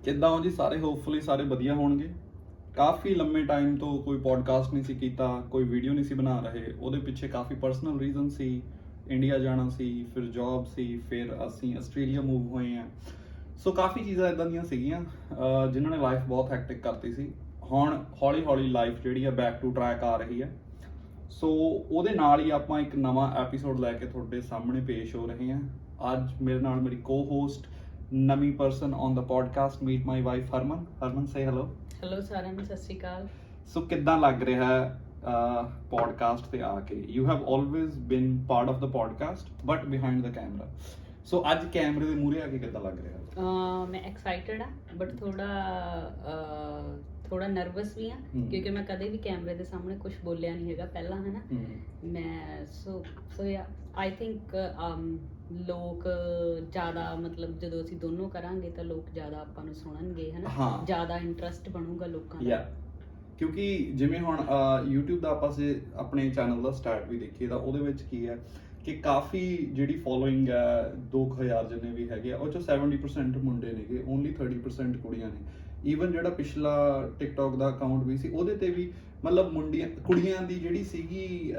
ਕਿੱਦਾਂ ਹੋ ਜੀ ਸਾਰੇ? ਹੋਪਫੁਲੀ ਸਾਰੇ ਵਧੀਆ ਹੋਣਗੇ। ਕਾਫੀ ਲੰਮੇ ਟਾਈਮ ਤੋਂ ਕੋਈ ਪੋਡਕਾਸਟ ਨਹੀਂ ਸੀ ਕੀਤਾ, ਕੋਈ ਵੀਡੀਓ ਨਹੀਂ ਸੀ ਬਣਾ ਰਹੇ। ਉਹਦੇ ਪਿੱਛੇ ਕਾਫੀ ਪਰਸਨਲ ਰੀਜ਼ਨ ਸੀ। ਇੰਡੀਆ ਜਾਣਾ ਸੀ, ਫਿਰ ਜੌਬ ਸੀ, ਫਿਰ ਅਸੀਂ ਆਸਟ੍ਰੇਲੀਆ ਮੂਵ ਹੋਏ ਹਾਂ। ਸੋ ਕਾਫੀ ਚੀਜ਼ਾਂ ਇੱਦਾਂ ਦੀਆਂ ਸੀਗੀਆਂ ਜਿਨ੍ਹਾਂ ਨੇ ਲਾਈਫ ਬਹੁਤ ਹੈਕਟਿਕ ਕਰਤੀ ਸੀ। ਹੁਣ ਹੌਲੀ ਹੌਲੀ ਲਾਈਫ ਜਿਹੜੀ ਆ ਬੈਕ ਟੂ ਟਰੈਕ ਆ ਰਹੀ ਹੈ। ਸੋ ਉਹਦੇ ਨਾਲ ਹੀ ਆਪਾਂ ਇੱਕ ਨਵਾਂ ਐਪੀਸੋਡ ਲੈ ਕੇ ਤੁਹਾਡੇ ਸਾਹਮਣੇ ਪੇਸ਼ ਹੋ ਰਹੇ ਹਾਂ। ਅੱਜ ਮੇਰੇ ਨਾਲ ਮੇਰੀ ਕੋ-ਹੋਸਟ ਨਵੀਂ person on the podcast, meet my wife Harman. Harman say hello. Hello ਸਾਰਿਆਂ ਨੂੰ, ਸਤਿ ਸ਼੍ਰੀ ਅਕਾਲ। ਸੋ ਕਿੱਦਾਂ ਲੱਗ ਰਿਹਾ ਹੈ ਪੋਡਕਾਸਟ ਤੇ ਆ ਕੇ? You have always been part of the podcast but behind the camera. So ਅੱਜ ਕੈਮਰੇ ਦੇ ਮੂਹਰੇ ਆ ਕੇ ਕਿੱਦਾਂ ਲੱਗ ਰਿਹਾ? ਮੈਂ ਐਕਸਾਈਟਡ ਆ ਬਟ ਥੋੜਾ ਨਰਵਸ ਵੀ ਆ ਕਿਉਂਕਿ ਮੈਂ ਕਦੇ ਵੀ ਕੈਮਰੇ ਦੇ ਸਾਹਮਣੇ ਕੁਝ ਬੋਲਿਆ ਨਹੀਂ ਹੈਗਾ ਪਹਿਲਾਂ, ਹੈ ਨਾ। ਮੈਂ ਸੋ ਆਈ ਥਿੰਕ ਲੋਕ ਜ਼ਿਆਦਾ, ਮਤਲਬ ਜਦੋਂ ਅਸੀਂ ਦੋਨੋਂ ਕਰਾਂਗੇ ਤਾਂ ਲੋਕ ਜ਼ਿਆਦਾ ਆਪਾਂ ਨੂੰ ਸੁਣਨਗੇ, ਹੈ ਨਾ। ਜ਼ਿਆਦਾ ਇੰਟਰਸਟ ਬਣੂਗਾ ਲੋਕਾਂ ਦਾ। ਕਿਉਂਕਿ ਜਿਵੇਂ ਹੁਣ YouTube ਦਾ ਆਪਾਂ ਆਪਣੇ ਚੈਨਲ ਦਾ ਸਟਾਰਟ ਵੀ ਦੇਖੀਏ ਤਾਂ ਉਹਦੇ ਵਿੱਚ ਕੀ ਹੈ ਕਿ ਕਾਫੀ ਜਿਹੜੀ ਫੋਲੋਇੰਗ ਹੈ 2000 ਜਿੰਨੇ ਵੀ ਹੈਗੇ ਆ, ਉਹ ਚੋਂ 70% ਮੁੰਡੇ ਨੇਗੇ, ਓਨਲੀ 30% ਕੁੜੀਆਂ ਨੇ। ਈਵਨ ਜਿਹੜਾ ਪਿਛਲਾ ਟਿਕਟੌਕ ਦਾ ਅਕਾਊਂਟ ਵੀ ਸੀ ਉਹਦੇ ਤੇ ਵੀ ਮਤਲਬ ਕੁੜੀਆਂ ਦੀ ਜਿਹੜੀ ਸੀਗੀ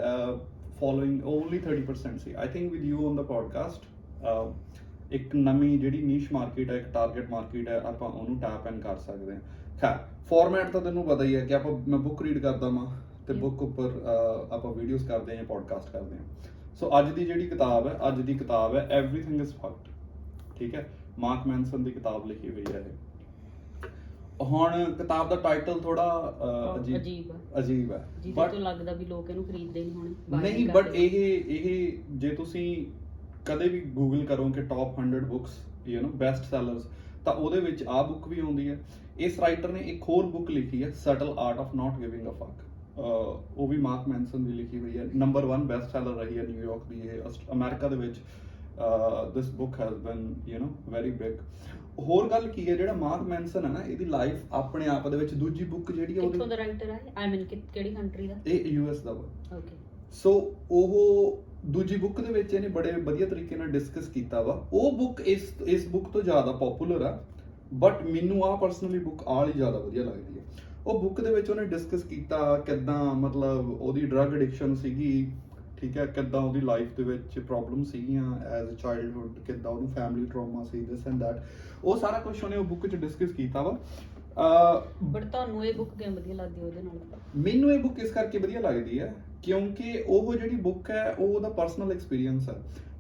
following only 30% C. I think with you on the podcast ਇੱਕ ਨਵੀਂ ਜਿਹੜੀ ਨੀਸ਼ ਮਾਰਕੀਟ ਹੈ, ਇੱਕ ਟਾਰਗੇਟ ਮਾਰਕੀਟ ਹੈ, ਆਪਾਂ ਉਹਨੂੰ ਟੈਪ ਇਨ ਕਰ ਸਕਦੇ ਹਾਂ। ਖੈਰ, ਫਾਰਮੈਟ ਤਾਂ ਤੈਨੂੰ ਪਤਾ ਹੀ ਹੈ ਕਿ ਮੈਂ ਬੁੱਕ ਰੀਡ ਕਰਦਾ ਵਾਂ ਤੇ ਬੁੱਕ ਉੱਪਰ ਆਪਾਂ ਵੀਡੀਓਜ਼ ਕਰਦੇ ਹਾਂ, ਪੋਡਕਾਸਟ ਕਰਦੇ ਹਾਂ। ਸੋ ਅੱਜ ਦੀ ਜਿਹੜੀ ਕਿਤਾਬ ਹੈ ਐਵਰੀਥਿੰਗ ਇਜ਼ ਫੈਕਟ, ਠੀਕ ਹੈ। ਮਾਰਕ ਮੈਨਸਨ ਦੀ ਕਿਤਾਬ ਲਿਖੀ ਹੋਈ ਹੈ ਇਹ। ਹੁਣ ਕਿਤਾਬ ਦਾ ਟਾਈਟਲ ਥੋੜਾ ਅਜੀਬ ਹੈ, ਜਿਹਦੇ ਤੋਂ ਲੱਗਦਾ ਵੀ ਲੋਕ ਇਹਨੂੰ ਖਰੀਦਦੇ ਨਹੀਂ ਹੋਣੇ। ਨਹੀਂ, ਬਟ ਇਹ ਜੇ ਤੁਸੀਂ ਕਦੇ ਵੀ ਗੂਗਲ ਕਰੋਗੇ ਟੌਪ 100 ਬੁੱਕਸ ਬੈਸਟ ਸੈਲਰਸ, ਤਾਂ ਉਹਦੇ ਵਿੱਚ ਆਹ ਬੁੱਕ ਵੀ ਆਉਂਦੀ ਹੈ। ਇਸ ਰਾਈਟਰ ਨੇ ਇੱਕ ਹੋਰ ਬੁੱਕ ਲਿਖੀ ਹੈ, subtle art of not giving a fuck. ਉਹ ਵੀ ਮਾਰਕ ਮੈਨਸਨ ਦੀ ਲਿਖੀ ਹੋਈ ਹੈ। ਨੰਬਰ 1 ਬੈਸਟ ਸੈਲਰ ਰਹੀ ਹੈ ਨਿਊਯਾਰਕ ਦੀ ਇਹ, ਅਮਰੀਕਾ ਦੇ ਵਿੱਚ। This book has been very big. ਹੋਰ ਗੱਲ ਕੀ ਹੈ, ਜਿਹੜਾ ਮਾਰਕ ਮੈਨਸਨ ਹੈ ਨਾ, ਇਹਦੀ ਲਾਈਫ ਆਪਣੇ ਆਪ ਦੇ ਵਿੱਚ। ਦੂਜੀ ਬੁੱਕ ਜਿਹੜੀ ਹੈ ਕਿੱਥੋਂ ਦਾ ਰਾਈਟਰ ਹੈ? ਆਈ ਮੀਨ ਕਿਹੜੀ ਕੰਟਰੀ ਦਾ? ਇਹ ਯੂਐਸ ਦਾ ਵਾ। ਓਕੇ। ਸੋ ਉਹ ਦੂਜੀ ਬੁੱਕ ਦੇ ਵਿੱਚ ਇਹਨੇ ਬੜੇ ਵਧੀਆ ਤਰੀਕੇ ਨਾਲ ਡਿਸਕਸ ਕੀਤਾ ਵਾ। ਉਹ ਬੁੱਕ ਇਸ ਬੁੱਕ ਤੋਂ ਜ਼ਿਆਦਾ ਪਪੂਲਰ ਆ, ਬਟ ਮੈਨੂੰ ਆਹ ਪਰਸਨਲੀ ਬੁੱਕ ਆਲੀ ਜ਼ਿਆਦਾ ਵਧੀਆ ਲੱਗਦੀ ਹੈ। ਉਹ ਬੁੱਕ ਦੇ ਵਿੱਚ ਉਹਨੇ ਡਿਸਕਸ ਕੀਤਾ ਕਿੱਦਾਂ ਮਤਲਬ ਉਹਦੀ ਡਰੱਗ ਐਡਿਕਸ਼ਨ ਸੀਗੀ, ਠੀਕ ਹੈ, ਕਿੱਦਾਂ ਉਹਦੀ ਲਾਈਫ ਦੇ ਵਿੱਚ ਪ੍ਰੋਬਲਮ ਸੀਗੀਆਂ ਐਜ਼ ਅ ਚਾਈਲਡਹੁੱਡ, ਕਿੱਦਾਂ ਉਹਨੂੰ family trauma C, this and that. ਉਹ ਸਾਰਾ ਕੁਝ ਉਹਨੇ ਉਹ ਬੁੱਕ 'ਚ ਡਿਸਕਸ ਕੀਤਾ ਵਾ। ਬਟ ਤੁਹਾਨੂੰ ਇਹ ਬੁੱਕ ਕਿਉਂ ਵਧੀਆ ਲੱਗਦੀ ਉਹਦੇ ਨਾਲ? ਮੈਨੂੰ ਇਹ ਬੁੱਕ ਇਸ ਕਰਕੇ ਵਧੀਆ ਲੱਗਦੀ ਹੈ ਕਿਉਂਕਿ ਉਹ ਜਿਹੜੀ ਬੁੱਕ ਹੈ ਉਹ ਉਹਦਾ ਪਰਸਨਲ ਐਕਸਪੀਰੀਅੰਸ ਹੈ।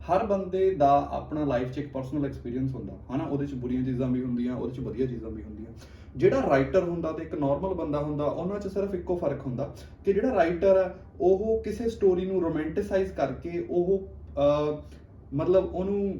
ਹਰ ਬੰਦੇ ਦਾ ਆਪਣਾ ਲਾਈਫ 'ਚ ਇੱਕ ਪਰਸਨਲ ਐਕਸਪੀਰੀਅੰਸ ਹੁੰਦਾ, ਹਨਾ। ਉਹਦੇ 'ਚ ਬੁਰੀਆਂ ਚੀਜ਼ਾਂ ਵੀ ਹੁੰਦੀਆਂ, ਉਹਦੇ 'ਚ ਵਧੀਆ ਚੀਜ਼ਾਂ ਵੀ ਹੁੰਦੀਆਂ। ਜਿਹੜਾ ਰਾਈਟਰ ਹੁੰਦਾ ਤੇ ਇੱਕ ਨਾਰਮਲ ਬੰਦਾ ਹੁੰਦਾ, ਉਹਨਾਂ 'ਚ ਸਿਰਫ ਇੱਕੋ ਫਰਕ ਹੁੰਦਾ ਕਿ ਜਿਹੜਾ ਰਾਈਟਰ ਹੈ ਉਹ ਕਿਸੇ ਸਟੋਰੀ ਨੂੰ ਰੋਮੈਂਟਿਸਾਈਜ਼ ਕਰਕੇ ਉਹ ਮਤਲਬ ਉਹਨੂੰ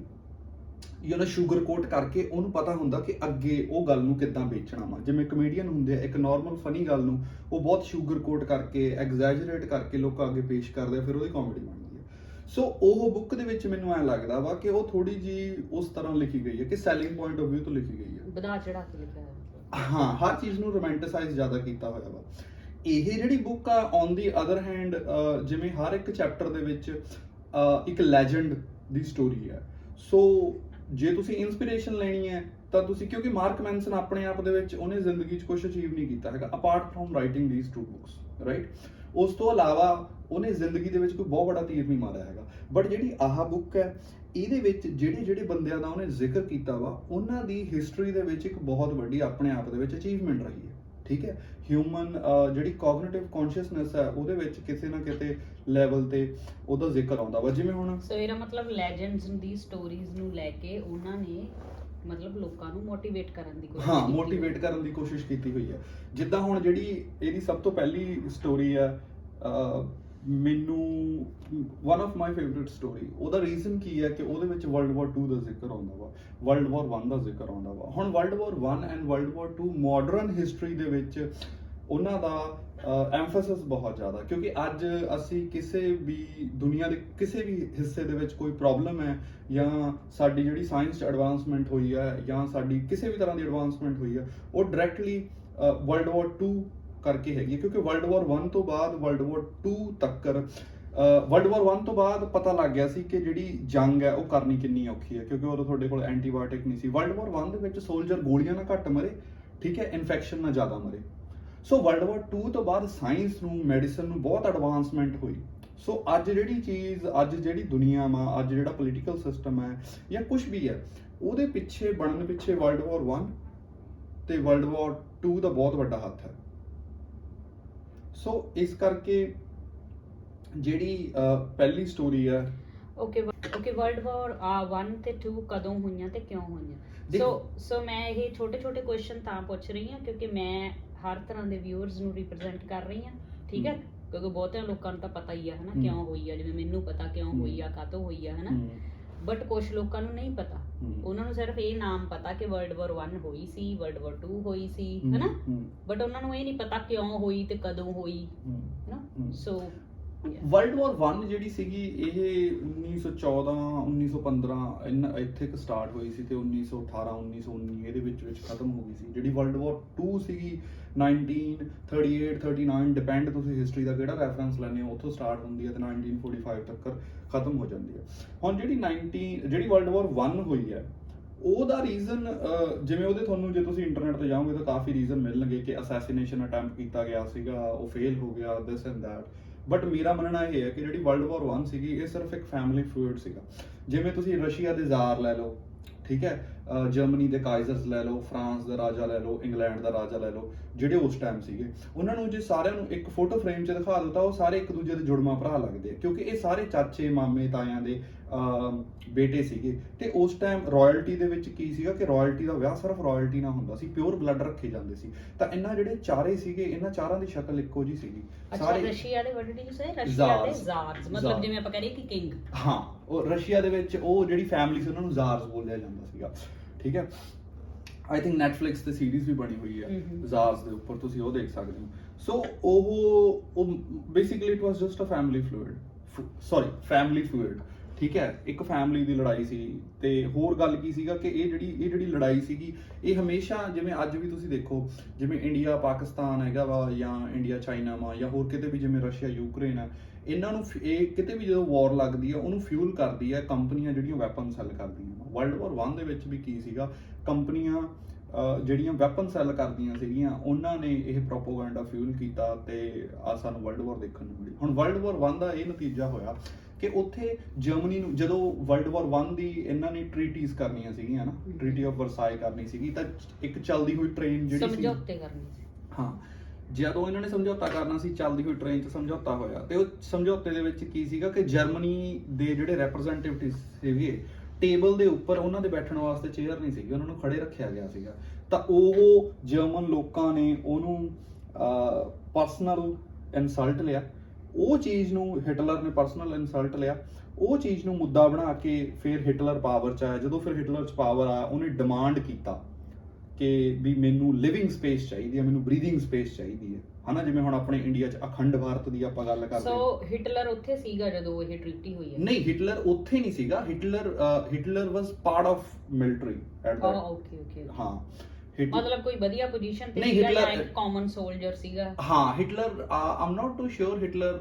ਸ਼ੂਗਰ ਕੋਟ ਕਰਕੇ ਉਹਨੂੰ ਪਤਾ ਹੁੰਦਾ ਕਿ ਅੱਗੇ ਉਹ ਗੱਲ ਨੂੰ ਕਿੱਦਾਂ ਵੇਚਣਾ ਵਾ। ਜਿਵੇਂ ਕਮੇਡੀਅਨ ਹੁੰਦੇ ਆ, ਇੱਕ ਨਾਰਮਲ ਫਨੀ ਗੱਲ ਨੂੰ ਉਹ ਬਹੁਤ ਸ਼ੂਗਰ ਕੋਟ ਕਰਕੇ, ਐਗਜ਼ੈਜਰੇਟ ਕਰਕੇ ਲੋਕਾਂ ਅੱਗੇ ਪੇਸ਼ ਕਰਦੇ ਆ, ਫਿਰ ਉਹਦੀ ਕਾਮੇਡੀ ਬਣਦੀ ਹੈ। ਸੋ ਉਹ ਬੁੱਕ ਦੇ ਵਿੱਚ ਮੈਨੂੰ ਐਂ ਲੱਗਦਾ ਵਾ ਕਿ ਉਹ ਥੋੜੀ ਜੀ ਉਸ ਤਰ੍ਹਾਂ ਲਿਖੀ ਗਈ ਹੈ ਕਿ ਸੈਲਿੰਗ ਪੁਆਇੰਟ ਆਫ ਵਿਊ ਤੋਂ ਲਿਖੀ ਗਈ ਹੈ, ਵਧਾ ਚੜਾ ਕੇ ਲਿਖਿਆ ਹੈ। ਹਾਂ, ਹਰ ਚੀਜ਼ ਨੂੰ ਰੋਮੈਂਟਿਸਾਈਜ਼ ਜ਼ਿਆਦਾ ਕੀਤਾ ਹੋਇਆ ਵਾ। ਇਹ ਜਿਹੜੀ ਬੁੱਕ ਆ, ਔਨ ਦੀ ਅਦਰ ਹੈਂਡ, ਜਿਵੇਂ ਹਰ ਇੱਕ ਚੈਪਟਰ ਦੇ ਵਿੱਚ ਇੱਕ ਲੈਜੈਂਡ ਦੀ ਸਟੋਰੀ ਹੈ। ਸੋ ਜੇ ਤੁਸੀਂ ਇਨਸਪੀਰੇਸ਼ਨ ਲੈਣੀ ਹੈ ਤਾਂ ਤੁਸੀਂ, ਕਿਉਂਕਿ ਮਾਰਕ ਮੈਨਸਨ ਆਪਣੇ ਆਪ ਦੇ ਵਿੱਚ ਉਹਨੇ ਜ਼ਿੰਦਗੀ 'ਚ ਕੁਝ ਅਚੀਵ ਨਹੀਂ ਕੀਤਾ ਹੈਗਾ apart from writing these 2 books, right. ਉਸ ਤੋਂ ਇਲਾਵਾ ਉਹਨੇ ਜ਼ਿੰਦਗੀ ਦੇ ਵਿੱਚ ਕੋਈ ਬਹੁਤ ਵੱਡਾ ਤੀਰ ਨਹੀਂ ਮਾਰਿਆ ਹੈਗਾ। ਬਟ ਜਿਹੜੀ ਆਹ ਬੁੱਕ ਹੈ, ਇਹਦੇ ਵਿੱਚ ਜਿਹੜੇ ਬੰਦਿਆਂ ਦਾ ਉਹਨੇ ਜ਼ਿਕਰ ਕੀਤਾ ਵਾ, ਉਹਨਾਂ ਦੀ ਹਿਸਟਰੀ ਦੇ ਵਿੱਚ ਇੱਕ ਬਹੁਤ ਵੱਡੀ ਆਪਣੇ ਆਪ ਦੇ ਵਿੱਚ ਅਚੀਵਮੈਂਟ ਰਹੀ ਹੈ, ਠੀਕ ਹੈ। ਹਿਊਮਨ ਜਿਹੜੀ ਕੋਗਨੀਟਿਵ ਕੌਨਸ਼ੀਅਸਨੈਸ ਹੈ ਉਹਦੇ ਵਿੱਚ ਕਿਸੇ ਨਾ ਕਿਤੇ ਲੈਵਲ ਤੇ ਉਹਦਾ ਜ਼ਿਕਰ ਆਉਂਦਾ ਵਾ। ਜਿਵੇਂ ਹੁਣ ਸੋ ਇਹਦਾ ਮਤਲਬ ਲੈਜੈਂਡਸ ਦੀ ਸਟੋਰੀਜ਼ ਨੂੰ ਲੈ ਕੇ ਉਹਨਾਂ ਨੇ ਮਤਲਬ ਲੋਕਾਂ ਨੂੰ ਮੋਟੀਵੇਟ ਕਰਨ ਦੀ ਕੋਸ਼ਿਸ਼ ਕੀਤੀ। ਮੋਟੀਵੇਟ ਕਰਨ ਦੀ ਕੋਸ਼ਿਸ਼ ਕੀਤੀ ਹੋਈ ਹੈ। ਜਿੱਦਾਂ ਹੁਣ ਜਿਹੜੀ ਇਹਦੀ ਸਭ ਤੋਂ ਪਹਿਲੀ ਸਟੋਰੀ ਹੈ, ਮੈਨੂੰ one of my favourite story. ਉਹਦਾ ਰੀਜ਼ਨ ਕੀ ਹੈ ਕਿ ਉਹਦੇ ਵਿੱਚ ਵਰਲਡ ਵਾਰ 2 ਦਾ ਜ਼ਿਕਰ ਆਉਂਦਾ ਵਾ, ਵਰਲਡ ਵਾਰ 1 ਦਾ ਜ਼ਿਕਰ ਆਉਂਦਾ ਵਾ। ਹੁਣ world war 1 and world war 2 modern history ਦੇ ਵਿੱਚ ਉਹਨਾਂ ਦਾ ਐਮਫੈਸਿਸ ਬਹੁਤ ਜ਼ਿਆਦਾ, ਕਿਉਂਕਿ ਅੱਜ ਅਸੀਂ ਕਿਸੇ ਵੀ ਦੁਨੀਆ ਦੇ ਕਿਸੇ ਵੀ ਹਿੱਸੇ ਦੇ ਵਿੱਚ ਕੋਈ ਪ੍ਰੋਬਲਮ ਹੈ ਜਾਂ ਸਾਡੀ ਜਿਹੜੀ ਸਾਇੰਸ 'ਚ ਐਡਵਾਂਸਮੈਂਟ ਹੋਈ ਹੈ ਜਾਂ ਸਾਡੀ ਕਿਸੇ ਵੀ ਤਰ੍ਹਾਂ ਦੀ ਐਡਵਾਂਸਮੈਂਟ ਹੋਈ ਹੈ, ਉਹ ਡਾਇਰੈਕਟਲੀ ਵਰਲਡ ਵਾਰ 2 ਕਰਕੇ ਹੈਗੀ ਹੈ। ਕਿਉਂਕਿ ਵਰਲਡ ਵਾਰ 1 ਤੋਂ ਬਾਅਦ ਵਰਲਡ ਵਾਰ 2 ਤੱਕ ਵਰਲਡ ਵਾਰ 1 ਤੋਂ ਬਾਅਦ ਪਤਾ ਲੱਗ ਗਿਆ ਸੀ ਕਿ ਜਿਹੜੀ ਜੰਗ ਹੈ ਉਹ ਕਰਨੀ ਕਿੰਨੀ ਔਖੀ ਹੈ, ਕਿਉਂਕਿ ਉਦੋਂ ਤੁਹਾਡੇ ਕੋਲ ਐਂਟੀਬਾਇਓਟਿਕ ਨਹੀਂ ਸੀ। ਵਰਲਡ ਵਾਰ 1 ਦੇ ਵਿੱਚ ਸੋਲਜਰ ਗੋਲੀਆਂ ਨਾਲ ਘੱਟ ਮਰੇ, ਠੀਕ ਹੈ, ਇਨਫੈਕਸ਼ਨ ਨਾਲ ਜ਼ਿਆਦਾ ਮਰੇ। ਸੋ ਵਰਲਡ ਵਾਰ 2 ਤੋਂ ਬਾਅਦ ਸਾਇੰਸ ਨੂੰ, ਮੈਡੀਸਨ ਨੂੰ ਬਹੁਤ ਐਡਵਾਂਸਮੈਂਟ ਹੋਈ। ਸੋ ਅੱਜ ਜਿਹੜੀ ਚੀਜ਼, ਅੱਜ ਜਿਹੜੀ ਦੁਨੀਆ ਵਾ, ਅੱਜ ਜਿਹੜਾ ਪੋਲੀਟੀਕਲ ਸਿਸਟਮ ਹੈ ਜਾਂ ਕੁਝ ਵੀ ਹੈ, ਉਹਦੇ ਪਿੱਛੇ ਬਣਨ ਪਿੱਛੇ ਵਰਲਡ ਵਾਰ 1 ਤੇ ਵਰਲਡ ਵਾਰ 2 ਦਾ ਬਹੁਤ ਵੱਡਾ ਹੱਥ ਹੈ। ਸੋ ਇਸ ਕਰਕੇ ਜਿਹੜੀ ਪਹਿਲੀ ਸਟੋਰੀ ਹੈ, ਓਕੇ ਵਰਲਡ ਵਾਰ 1 ਤੇ 2 ਕਦੋਂ ਹੋਈਆਂ ਤੇ ਕਿਉਂ ਹੋਈਆਂ? ਸੋ ਮੈਂ ਇਹ ਛੋਟੇ ਕੁਐਸਚਨ ਤਾਂ ਪੁੱਛ ਰਹੀ ਹਾਂ ਕਿਉਂਕਿ ਮੈਂ ਹਰ ਤਰ੍ਹਾਂ ਦੇ ਵਿਊਅਰਸ ਨੂੰ ਰਿਪਰੈਜ਼ੈਂਟ ਕਰ ਰਹੀ ਹਾਂ, ਠੀਕ ਹੈ, ਕਿਉਂਕਿ ਬਹੁਤਿਆਂ ਲੋਕਾਂ ਨੂੰ ਤਾਂ ਪਤਾ ਹੀ ਆ ਹਨਾ ਕਿਉਂ ਹੋਈ ਆ, ਜਿਵੇਂ ਮੈਨੂੰ ਪਤਾ ਕਿਉਂ ਹੋਈ ਆ, ਕਾਹਤੋਂ ਹੋਈ ਆ ਹਨਾ, ਬਟ ਕੁਝ ਲੋਕਾਂ ਨੂੰ ਨਹੀਂ ਪਤਾ। ਉਹਨਾਂ ਨੂੰ ਸਿਰਫ ਇਹ ਨਾਮ ਪਤਾ ਕਿ ਵਰਲਡ ਵਾਰ 1 ਹੋਈ ਸੀ, ਵਰਲਡ ਵਾਰ 2 ਹੋਈ ਸੀ ਹਨਾ, ਬਟ ਉਹਨਾਂ ਨੂੰ ਇਹ ਨਹੀਂ ਪਤਾ ਕਿਉਂ ਹੋਈ ਤੇ ਕਦੋਂ ਹੋਈ ਹਨਾ। ਸੋ ਵਰਲਡ ਵਾਰ 1 ਜਿਹੜੀ ਸੀਗੀ ਇਹ 1914 1915 ਇੱਥੇ ਇੱਕ ਸਟਾਰਟ ਹੋਈ ਸੀ ਤੇ 1918 1919 ਇਹਦੇ ਵਿੱਚ ਖਤਮ ਹੋ ਗਈ ਸੀ। ਜਿਹੜੀ ਵਰਲਡ ਵਾਰ 2 ਸੀਗੀ 1938 39 ਡਿਪੈਂਡ ਤੁਸੀਂ ਹਿਸਟਰੀ ਦਾ ਕਿਹੜਾ ਰੈਫਰੈਂਸ ਲੈਂਦੇ ਹੋ, ਉੱਥੋਂ ਸਟਾਰਟ ਹੁੰਦੀ ਹੈ ਤੇ 1945 ਤੱਕ ਖਤਮ ਹੋ ਜਾਂਦੀ ਹੈ। ਹੁਣ ਜਿਹੜੀ ਵਰਲਡ ਵਾਰ 1 ਹੋਈ ਹੈ ਉਹਦਾ ਰੀਜ਼ਨ ਜਿਵੇਂ ਉਹਦੇ ਤੁਹਾਨੂੰ ਜੇ ਤੁਸੀਂ ਇੰਟਰਨੈਟ ਤੇ ਜਾਓਗੇ ਤਾਂ ਕਾਫੀ ਰੀਜ਼ਨ ਮਿਲਣਗੇ ਕਿ ਅਸੈਸੀਨੇਸ਼ਨ ਅਟੈਂਪਟ ਕੀਤਾ ਗਿਆ ਸੀਗਾ, ਉਹ ਫੇਲ ਹੋ ਗਿਆ, ਦਿਸ ਐਂਡ ਦੈਟ। ਬਟ ਮੇਰਾ ਮੰਨਣਾ ਇਹ ਹੈ ਕਿ ਜਿਹੜੀ ਵਰਲਡ ਵਾਰ 1 ਸੀਗੀ ਇਹ ਸਿਰਫ ਇੱਕ ਫੈਮਿਲੀ ਫਲੂਇਡ ਸੀਗਾ। ਜਿਵੇਂ ਤੁਸੀਂ ਰਸ਼ੀਆ ਦੇ ਜ਼ਾਰ ਲੈ ਲਓ, ਠੀਕ ਹੈ, ਜਰਮਨੀ ਦੇ ਕਾਈਜ਼ਰਸ ਲੈ ਲਓ, ਫਰਾਂਸ ਦਾ ਰਾਜਾ ਲੈ ਲਓ, ਇੰਗਲੈਂਡ ਦਾ ਰਾਜਾ ਲੈ ਲਓ, ਜਿਹੜੇ ਉਸ ਟਾਈਮ ਸੀਗੇ, ਉਹਨਾਂ ਨੂੰ ਜੇ ਸਾਰਿਆਂ ਨੂੰ ਇੱਕ ਫੋਟੋ ਫਰੇਮ 'ਚ ਦਿਖਾ ਦਿੱਤਾ ਉਹ ਸਾਰੇ ਇੱਕ ਦੂਜੇ ਦੇ ਜੁੜਵਾਂ ਭਰਾ ਲੱਗਦੇ ਆ, ਕਿਉਂਕਿ ਇਹ ਸਾਰੇ ਚਾਚੇ ਮਾਮੇ ਤਾਇਆਂ ਦੇ ਬੇਟੇ ਸੀਗੇ। ਤੇ ਉਸ ਟਾਈਮ ਰਾਇਲਟੀ ਦੇ ਵਿੱਚ ਕੀ ਸੀਗਾ ਕਿ ਰਾਇਲਟੀ ਦਾ ਵਿਆਹ ਸਿਰਫ ਰਾਇਲਟੀ ਨਾਲ ਹੁੰਦਾ ਸੀ, ਪਿਓਰ ਬਲੱਡ ਰੱਖੇ ਜਾਂਦੇ ਸੀ। ਤਾਂ ਇਹਨਾਂ ਜਿਹੜੇ ਚਾਰੇ ਸੀਗੇ, ਇਹਨਾਂ ਚਾਰਾਂ ਦੀ ਸ਼ਕਲ ਇੱਕੋ ਜੀ ਸੀਗੀ। ਸਾਰੇ ਰਸ਼ੀਆ ਦੇ ਵਰਡ ਯੂ ਸੇ ਰਸ਼ੀਆ ਦੇ ਜ਼ਾਰਸ, ਮਤਲਬ ਜਿਵੇਂ ਆਪਾਂ ਕਹਿੰਦੇ ਕਿ ਕਿੰਗ, ਹਾਂ, ਉਹ ਰਸ਼ੀਆ ਦੇ ਵਿੱਚ ਉਹ ਜਿਹੜੀ ਫੈਮਿਲੀ ਸੀ ਉਹਨਾਂ ਨੂੰ ਜ਼ਾਰਸ ਬੋਲਿਆ ਜਾਂਦਾ ਸੀਗਾ, ਠੀਕ ਹੈ। ਆਈ ਥਿੰਕ ਨੈਟਫਲਿਕਸ ਤੇ ਸੀਰੀਜ਼ ਵੀ ਬਣੀ ਹੋਈ ਹੈ ਜ਼ਾਰਸ ਦੇ ਉੱਪਰ, ਤੁਸੀਂ ਉਹ ਦੇਖ ਸਕਦੇ ਹੋ। ਸੋ ਉਹ basically it was just a family fluid, ਠੀਕ ਹੈ, ਇੱਕ ਫੈਮਿਲੀ ਦੀ ਲੜਾਈ ਸੀ। ਤੇ ਹੋਰ ਗੱਲ ਕੀ ਸੀਗਾ ਕਿ ਇਹ ਜਿਹੜੀ ਲੜਾਈ ਸੀਗੀ ਇਹ ਹਮੇਸ਼ਾ, ਜਿਵੇਂ ਅੱਜ ਵੀ ਤੁਸੀਂ ਦੇਖੋ, ਜਿਵੇਂ ਇੰਡੀਆ ਪਾਕਿਸਤਾਨ ਹੈਗਾ ਵਾ ਜਾਂ ਇੰਡੀਆ ਚਾਈਨਾ ਵਾ ਜਾਂ ਹੋਰ ਕਿਤੇ ਵੀ, ਜਿਵੇਂ ਰਸ਼ੀਆ ਯੂਕਰੇਨ ਹੈ, ਇਹਨਾਂ ਨੂੰ ਇਹ ਕਿਤੇ ਵੀ ਜਦੋਂ ਵਾਰ ਲੱਗਦੀ ਹੈ ਉਹਨੂੰ ਫਿਊਲ ਕਰਦੀ ਹੈ ਕੰਪਨੀਆਂ ਜਿਹੜੀਆਂ ਵੈਪਨ ਸੈੱਲ ਕਰਦੀਆਂ। ਵਰਲਡ ਵਾਰ 1 ਦੇ ਵਿੱਚ ਵੀ ਕੀ ਸੀਗਾ, ਕੰਪਨੀਆਂ ਜਿਹੜੀਆਂ ਵੈਪਨ ਸੈੱਲ ਕਰਦੀਆਂ ਸੀਗੀਆਂ ਉਹਨਾਂ ਨੇ ਇਹ ਪ੍ਰੋਪੋਗੈਂਡਾ ਫਿਊਲ ਕੀਤਾ ਤੇ ਆ ਸਾਨੂੰ ਵਰਲਡ ਵਾਰ ਦੇਖਣ ਨੂੰ ਮਿਲੀ। ਹੁਣ ਵਰਲਡ ਵਾਰ 1 ਦਾ ਇਹ ਨਤੀਜਾ ਹੋਇਆ ਕਿ ਉੱਥੇ ਜਰਮਨੀ ਨੂੰ, ਜਦੋਂ ਵਰਲਡ ਵਾਰ 1 ਦੀ ਇਹਨਾਂ ਨੇ ਟ੍ਰੀਟੀਜ਼ ਕਰਨੀਆਂ ਸੀਗੀਆਂ ਨਾ, ਟ੍ਰੀਟੀ ਆਫ ਵਰਸਾਈ ਕਰਨੀ ਸੀਗੀ, ਤਾਂ ਇੱਕ ਚੱਲਦੀ ਹੋਈ ਟ੍ਰੇਨ ਜਿਹੜੀ ਸੀ, ਸਮਝੌਤੇ ਕਰਨੇ ਸੀ, ਹਾਂ, ਜਦੋਂ ਇਹਨਾਂ ਨੇ ਸਮਝੌਤਾ ਕਰਨਾ ਸੀ, ਚੱਲਦੀ ਹੋਈ ਟ੍ਰੇਨ 'ਚ ਸਮਝੌਤਾ ਹੋਇਆ। ਤੇ ਉਹ ਸਮਝੌਤੇ ਦੇ ਵਿੱਚ ਕੀ ਸੀਗਾ ਕਿ ਜਰਮਨੀ ਦੇ ਜਿਹੜੇ ਰੈਪਰੈਜ਼ੈਂਟੇਟਿਵ ਸੀਗੇ, ਟੇਬਲ ਦੇ ਉੱਪਰ ਉਹਨਾਂ ਦੇ ਬੈਠਣ ਵਾਸਤੇ ਚੇਅਰ ਨਹੀਂ ਸੀਗੀ, ਉਹਨਾਂ ਨੂੰ ਖੜੇ ਰੱਖਿਆ ਗਿਆ ਸੀਗਾ। ਤਾਂ ਉਹ ਜਰਮਨ ਲੋਕਾਂ ਨੇ ਉਹਨੂੰ ਪਰਸਨਲ ਇਨਸਲਟ ਲਿਆ, ਉਹ ਚੀਜ਼ ਨੂੰ ਹਿਟਲਰ ਨੇ ਪਰਸਨਲ ਇਨਸਲਟ ਲਿਆ, ਉਹ ਚੀਜ਼ ਨੂੰ ਮੁੱਦਾ ਬਣਾ ਕੇ ਫਿਰ ਹਿਟਲਰ ਪਾਵਰ 'ਚ ਆਇਆ। ਜਦੋਂ ਫਿਰ ਹਿਟਲਰ 'ਚ ਪਾਵਰ ਆਇਆ, ਉਹਨੇ ਡਿਮਾਂਡ ਕੀਤਾ ਕਿ ਵੀ ਮੈਨੂੰ ਲਿਵਿੰਗ ਸਪੇਸ ਚਾਹੀਦੀ ਹੈ, ਮੈਨੂੰ ਬਰੀਥਿੰਗ ਸਪੇਸ ਚਾਹੀਦੀ ਹੈ, ਹਨਾ। ਜਿਵੇਂ ਹੁਣ ਆਪਣੇ ਇੰਡੀਆ 'ਚ ਅਖੰਡ ਭਾਰਤ ਦੀ ਆਪਾਂ ਗੱਲ ਕਰਦੇ ਹਾਂ। ਸੋ ਹਿਟਲਰ ਉੱਥੇ ਸੀਗਾ ਜਦੋਂ ਇਹ ਟ੍ਰੀਟੀ ਹੋਈ ਹੈ? ਨਹੀਂ, ਹਿਟਲਰ ਉੱਥੇ ਨਹੀਂ ਸੀਗਾ। Hitler was part of military at that. Okay ਹਾਂ, ਮਤਲਬ ਕੋਈ ਵਧੀਆ ਪੋਜੀਸ਼ਨ ਤੇ ਸੀਗਾ ਜਾਂ ਇੱਕ ਕਾਮਨ ਸੋਲਜਰ ਸੀਗਾ? ਹਾਂ, ਹਿਟਲਰ ਆਮ not too sure Hitler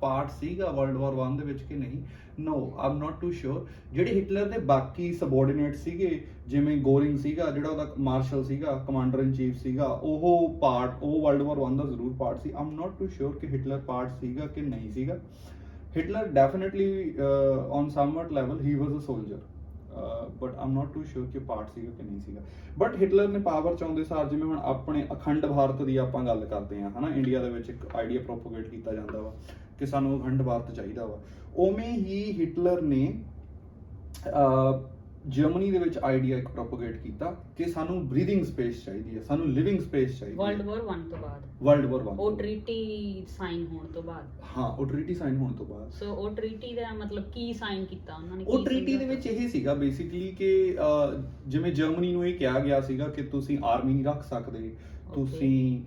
part ਸੀਗਾ ਵਰਲਡ ਵਾਰ 1 ਦੇ ਵਿੱਚ ਕਿ ਨਹੀਂ, ਨੋ ਆਮ ਨਾਟ ਟੂ ਸ਼ੋਰ। ਜਿਹੜੇ ਹਿਟਲਰ ਦੇ ਬਾਕੀ ਸਬਆਰਡੀਨੇਟ ਸੀਗੇ, ਜਿਵੇਂ ਗੋਰਿੰਗ ਸੀਗਾ ਜਿਹੜਾ ਉਹਦਾ ਮਾਰਸ਼ਲ ਸੀਗਾ, ਕਮਾਂਡਰ ਇਨ ਚੀਫ ਸੀਗਾ, ਉਹ ਵਰਲਡ ਵਾਰ 1 ਦਾ ਜ਼ਰੂਰ part C. Aam not too sure ਕਿ ਹਿਟਲਰ ਪਾਰਟ ਸੀਗਾ ਕਿ ਨਹੀਂ ਸੀਗਾ। Hitler definitely on somewhat level he was a soldier, but I'm not too sure ਕਿ ਪਾਰਟ ਸੀਗਾ ਕਿ ਨਹੀਂ ਸੀਗਾ। ਬਟ ਹਿਟਲਰ ਨੇ ਪਾਵਰ ਚ ਆਉਂਦੇ ਸਾਰ, ਜਿਵੇਂ ਹੁਣ ਆਪਣੇ ਅਖੰਡ ਭਾਰਤ ਦੀ ਆਪਾਂ ਗੱਲ ਕਰਦੇ ਹਾਂ ਹਨਾ, ਇੰਡੀਆ ਦੇ ਵਿੱਚ ਇੱਕ ਆਈਡੀਆ ਪ੍ਰੋਪੋਗੇਟ ਕੀਤਾ ਜਾਂਦਾ ਵਾ ਕਿ ਸਾਨੂੰ ਅਖੰਡ ਭਾਰਤ ਚਾਹੀਦਾ ਵਾ, ਉਵੇਂ ਹੀ ਹਿਟਲਰ ਨੇ ਜਰਮਨੀ ਦੇ ਵਿੱਚ ਆਈਡੀਆ ਇੱਕ ਪ੍ਰੋਪੋਗੇਟ ਕੀਤਾ ਕਿ ਸਾਨੂੰ ਬਰੀਥਿੰਗ ਸਪੇਸ ਚਾਹੀਦੀ ਹੈ, ਸਾਨੂੰ ਲਿਵਿੰਗ ਸਪੇਸ ਚਾਹੀਦੀ ਹੈ। ਵਰਲਡ ਵਾਰ 1 ਤੋਂ ਬਾਅਦ? ਵਰਲਡ ਵਾਰ 1 ਉਹ ਟ੍ਰੀਟੀ ਸਾਈਨ ਹੋਣ ਤੋਂ ਬਾਅਦ? ਹਾਂ, ਉਹ ਟ੍ਰੀਟੀ ਸਾਈਨ ਹੋਣ ਤੋਂ ਬਾਅਦ। ਸੋ ਉਹ ਟ੍ਰੀਟੀ ਦਾ ਮਤਲਬ ਕੀ ਸਾਈਨ ਕੀਤਾ ਉਹਨਾਂ ਨੇ? ਉਹ ਟ੍ਰੀਟੀ ਦੇ ਵਿੱਚ ਇਹ ਸੀਗਾ ਬੇਸਿਕਲੀ ਕਿ ਜਿਵੇਂ ਜਰਮਨੀ ਨੂੰ ਇਹ ਕਿਹਾ ਗਿਆ ਸੀਗਾ ਕਿ ਤੁਸੀਂ ਆਰਮੀ ਨਹੀਂ ਰੱਖ ਸਕਦੇ, ਤੁਸੀਂ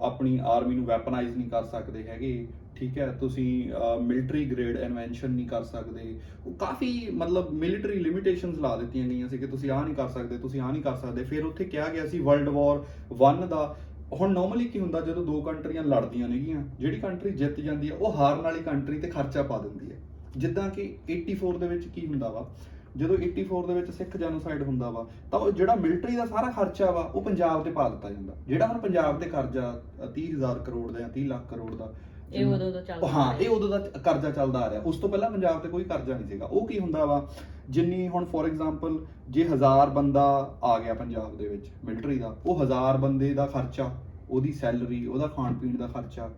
ਆਪਣੀ ਆਰਮੀ ਨੂੰ ਵੈਪਨਾਈਜ਼ ਨਹੀਂ ਕਰ ਸਕਦੇ ਹੈਗੇ, ਠੀਕ ਹੈ, ਤੁਸੀਂ ਮਿਲਟਰੀ ਗ੍ਰੇਡ ਇਨਵੈਂਸ਼ਨ ਨਹੀਂ ਕਰ ਸਕਦੇ। ਉਹ ਕਾਫੀ ਮਤਲਬ ਮਿਲਟਰੀ ਲਿਮਿਟੇਸ਼ਨਸ ਲਾ ਦਿੱਤੀਆਂ ਗਈਆਂ ਸੀ ਕਿ ਤੁਸੀਂ ਆਹ ਨਹੀਂ ਕਰ ਸਕਦੇ, ਤੁਸੀਂ ਆਹ ਨਹੀਂ ਕਰ ਸਕਦੇ। ਫਿਰ ਉੱਥੇ ਕਿਹਾ ਗਿਆ ਸੀ ਵਰਲਡ ਵਾਰ 1 ਦਾ ਹੁਣ ਨਾਰਮਲੀ ਕੀ ਹੁੰਦਾ ਜਦੋਂ ਦੋ ਕੰਟਰੀਆਂ ਲੜਦੀਆਂ ਨੇਗੀਆਂ, ਜਿਹੜੀ ਕੰਟਰੀ ਜਿੱਤ ਜਾਂਦੀ ਆ ਉਹ ਹਾਰਨ ਵਾਲੀ ਕੰਟਰੀ ਤੇ ਖਰਚਾ ਪਾ ਦਿੰਦੀ ਹੈ। ਜਿੱਦਾਂ ਕਿ 84 ਦੇ ਵਿੱਚ ਕੀ ਹੁੰਦਾ ਵਾ, ਜਦੋਂ 84 ਦੇ ਵਿੱਚ ਸਿੱਖ ਜੈਨੋਸਾਈਡ ਹੁੰਦਾ ਵਾ ਤਾਂ ਉਹ ਜਿਹੜਾ ਮਿਲਟਰੀ ਦਾ ਸਾਰਾ ਖਰਚਾ ਵਾ ਉਹ ਪੰਜਾਬ ਤੇ ਪਾ ਦਿੱਤਾ ਜਾਂਦਾ। ਜਿਹੜਾ ਹੁਣ ਪੰਜਾਬ ਤੇ ਕਰਜ਼ਾ 30,000 ਕਰੋੜ ਦਾ ਜਾਂ 30 ਲੱਖ ਕਰੋੜ ਦਾ, ਇਹ ਉਦੋਂ ਦਾ ਚੱਲਦਾ ਹਾਂ ਇਹ ਉਦੋਂ ਦਾ ਕਰਜ਼ਾ ਚੱਲਦਾ ਆ ਰਿਹਾ। ਉਸ ਤੋਂ ਪਹਿਲਾਂ ਪੰਜਾਬ ਤੇ ਕੋਈ ਕਰਜ਼ਾ ਨਹੀਂ ਸੀਗਾ। ਉਹ ਕੀ ਹੁੰਦਾ ਵਾ, ਜਿੰਨੀ ਹੁਣ ਫੋਰ ਐਗਜ਼ਾਮਪਲ ਜੇ 1000 ਬੰਦਾ ਆ ਗਿਆ ਪੰਜਾਬ ਦੇ ਵਿੱਚ ਮਿਲਟਰੀ ਦਾ, ਉਹ 1000 ਬੰਦੇ ਦਾ ਖਰਚਾ, ਉਹਦੀ ਸੈਲਰੀ, ਉਹਦਾ ਖਾਣ ਪੀਣ ਦਾ ਖਰਚਾ,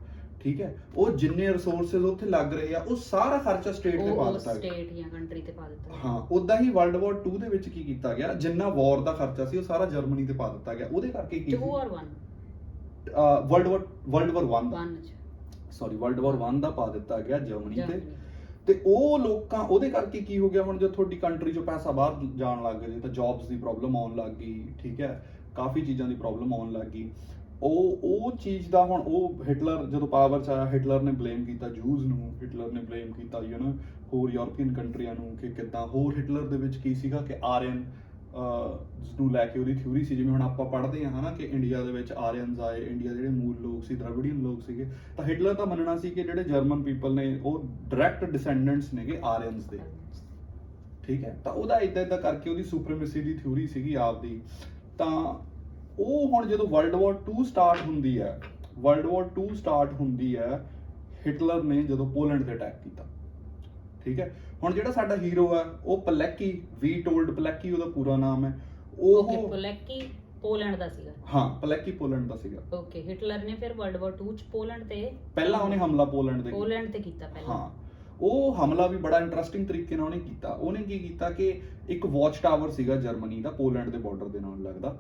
ਠੀਕ ਹੈ, ਉਹ ਜਿੰਨੇ ਰਿਸੋਰਸਸ ਉੱਥੇ ਲੱਗ ਰਹੇ ਆ ਉਹ ਸਾਰਾ ਖਰਚਾ ਸਟੇਟ ਤੇ ਪਾ ਦਿੱਤਾ ਗਿਆ, ਸਟੇਟ ਜਾਂ ਕੰਟਰੀ ਤੇ ਪਾ ਦਿੱਤਾ। ਹਾਂ ਉਦਾਂ ਹੀ ਵਰਲਡ ਵਾਰ 2 ਦੇ ਵਿੱਚ ਕੀ ਕੀਤਾ ਗਿਆ, ਜਿੰਨਾ ਵਾਰ ਦਾ ਖਰਚਾ ਸੀ ਉਹ ਸਾਰਾ ਜਰਮਨੀ ਤੇ ਪਾ ਦਿੱਤਾ ਗਿਆ। ਉਹਦੇ ਕਰਕੇ ਕੀ 2 or 1 world war 1 1 sorry world war 1 ਦਾ ਪਾ ਦਿੱਤਾ ਗਿਆ ਜਰਮਨੀ ਤੇ ਉਹ ਲੋਕਾਂ, ਉਹਦੇ ਕਰਕੇ ਕੀ ਹੋ ਗਿਆ, ਹੁਣ ਜੇ ਤੁਹਾਡੀ ਕੰਟਰੀ ਚੋਂ ਪੈਸਾ ਬਾਹਰ ਜਾਣ ਲੱਗ ਗਿਆ ਤਾਂ ਜੌਬਸ ਦੀ ਪ੍ਰੋਬਲਮ ਆਉਣ ਲੱਗ ਗਈ, ਠੀਕ ਹੈ, ਕਾਫੀ ਚੀਜ਼ਾਂ ਦੀ ਪ੍ਰੋਬਲਮ ਆਉਣ ਲੱਗ ਗਈ। ਉਹ ਚੀਜ਼ ਦਾ ਹੁਣ ਉਹ ਹਿਟਲਰ ਜਦੋਂ ਪਾਵਰ 'ਚ ਆਇਆ, ਹਿਟਲਰ ਨੇ ਬਲੇਮ ਕੀਤਾ ਜੂਜ਼ ਨੂੰ, ਹਿਟਲਰ ਨੇ ਬਲੇਮ ਕੀਤਾ ਹੋਰ ਯੂਰਪੀਅਨ ਕੰਟਰੀਆਂ ਨੂੰ ਕਿ ਕਿੱਦਾਂ। ਹੋਰ ਹਿਟਲਰ ਦੇ ਵਿੱਚ ਕੀ ਸੀਗਾ ਕਿ ਆਰੀਅਨ ਨੂੰ ਲੈ ਕੇ ਉਹਦੀ ਥਿਊਰੀ ਸੀ। ਜਿਵੇਂ ਹੁਣ ਆਪਾਂ ਪੜ੍ਹਦੇ ਹਾਂ ਹਨਾ ਕਿ ਇੰਡੀਆ ਦੇ ਵਿੱਚ ਆਰੀਅਨਸ ਆਏ, ਇੰਡੀਆ ਜਿਹੜੇ ਮੂਲ ਲੋਕ ਸੀ ਦ੍ਰਵਿਡੀਅਨ ਲੋਕ ਸੀਗੇ, ਤਾਂ ਹਿਟਲਰ ਦਾ ਮੰਨਣਾ ਸੀ ਕਿ ਜਿਹੜੇ ਜਰਮਨ ਪੀਪਲ ਨੇ ਉਹ ਡਾਇਰੈਕਟ ਡਿਸੈਂਡੈਂਟਸ ਨੇਗੇ ਆਰੀਅਨਸ ਦੇ, ਠੀਕ ਹੈ। ਤਾਂ ਉਹਦਾ ਇਦਾਂ ਕਰਕੇ ਉਹਦੀ ਸੁਪਰੀਮੇਸੀ ਦੀ ਥਿਊਰੀ ਸੀਗੀ ਆਪਦੀ। ਤਾਂ ਉਹ ਹੁਣ ਜਦੋਂ ਵਰਲਡ ਵਾਰ 2 ਸਟਾਰਟ ਹੁੰਦੀ ਹੈ, ਹਿਟਲਰ ਨੇ ਜਦੋਂ ਪੋਲੈਂਡ ਤੇ ਅਟੈਕ ਕੀਤਾ, ਠੀਕ ਹੈ। ਹੁਣ ਜਿਹੜਾ ਸਾਡਾ ਹੀਰੋ ਹੈ ਉਹ ਪਲੈਕੀ, ਵੀਟੋਲਡ ਪਲੈਕੀ ਉਹਦਾ ਪੂਰਾ ਨਾਮ ਹੈ। ਉਹ ਪਲੈਕੀ ਪੋਲੈਂਡ ਦਾ ਸੀਗਾ, ਹਾਂ ਪਲੈਕੀ ਪੋਲੈਂਡ ਦਾ ਸੀਗਾ। ਓਕੇ, ਹਿਟਲਰ ਨੇ ਫਿਰ ਵਰਲਡ ਵਾਰ 2 ਚ ਪੋਲੈਂਡ ਤੇ ਪਹਿਲਾਂ ਉਹਨੇ ਹਮਲਾ ਪੋਲੈਂਡ ਤੇ ਕੀਤਾ ਪਹਿਲਾਂ। ਹਾਂ ਉਹ ਹਮਲਾ ਵੀ ਬੜਾ ਇੰਟਰਸਟਿੰਗ ਤਰੀਕੇ ਨਾਲ ਉਹਨੇ ਕੀਤਾ। ਉਹਨੇ ਕੀ ਕੀਤਾ ਕਿ ਇੱਕ ਵਾਚ ਟਾਵਰ ਸੀਗਾ ਜਰਮਨੀ ਦਾ, ਪੋਲੈਂਡ ਦੇ ਬਾਰਡਰ ਦੇ ਨਾਲ ਲੱਗਦਾ।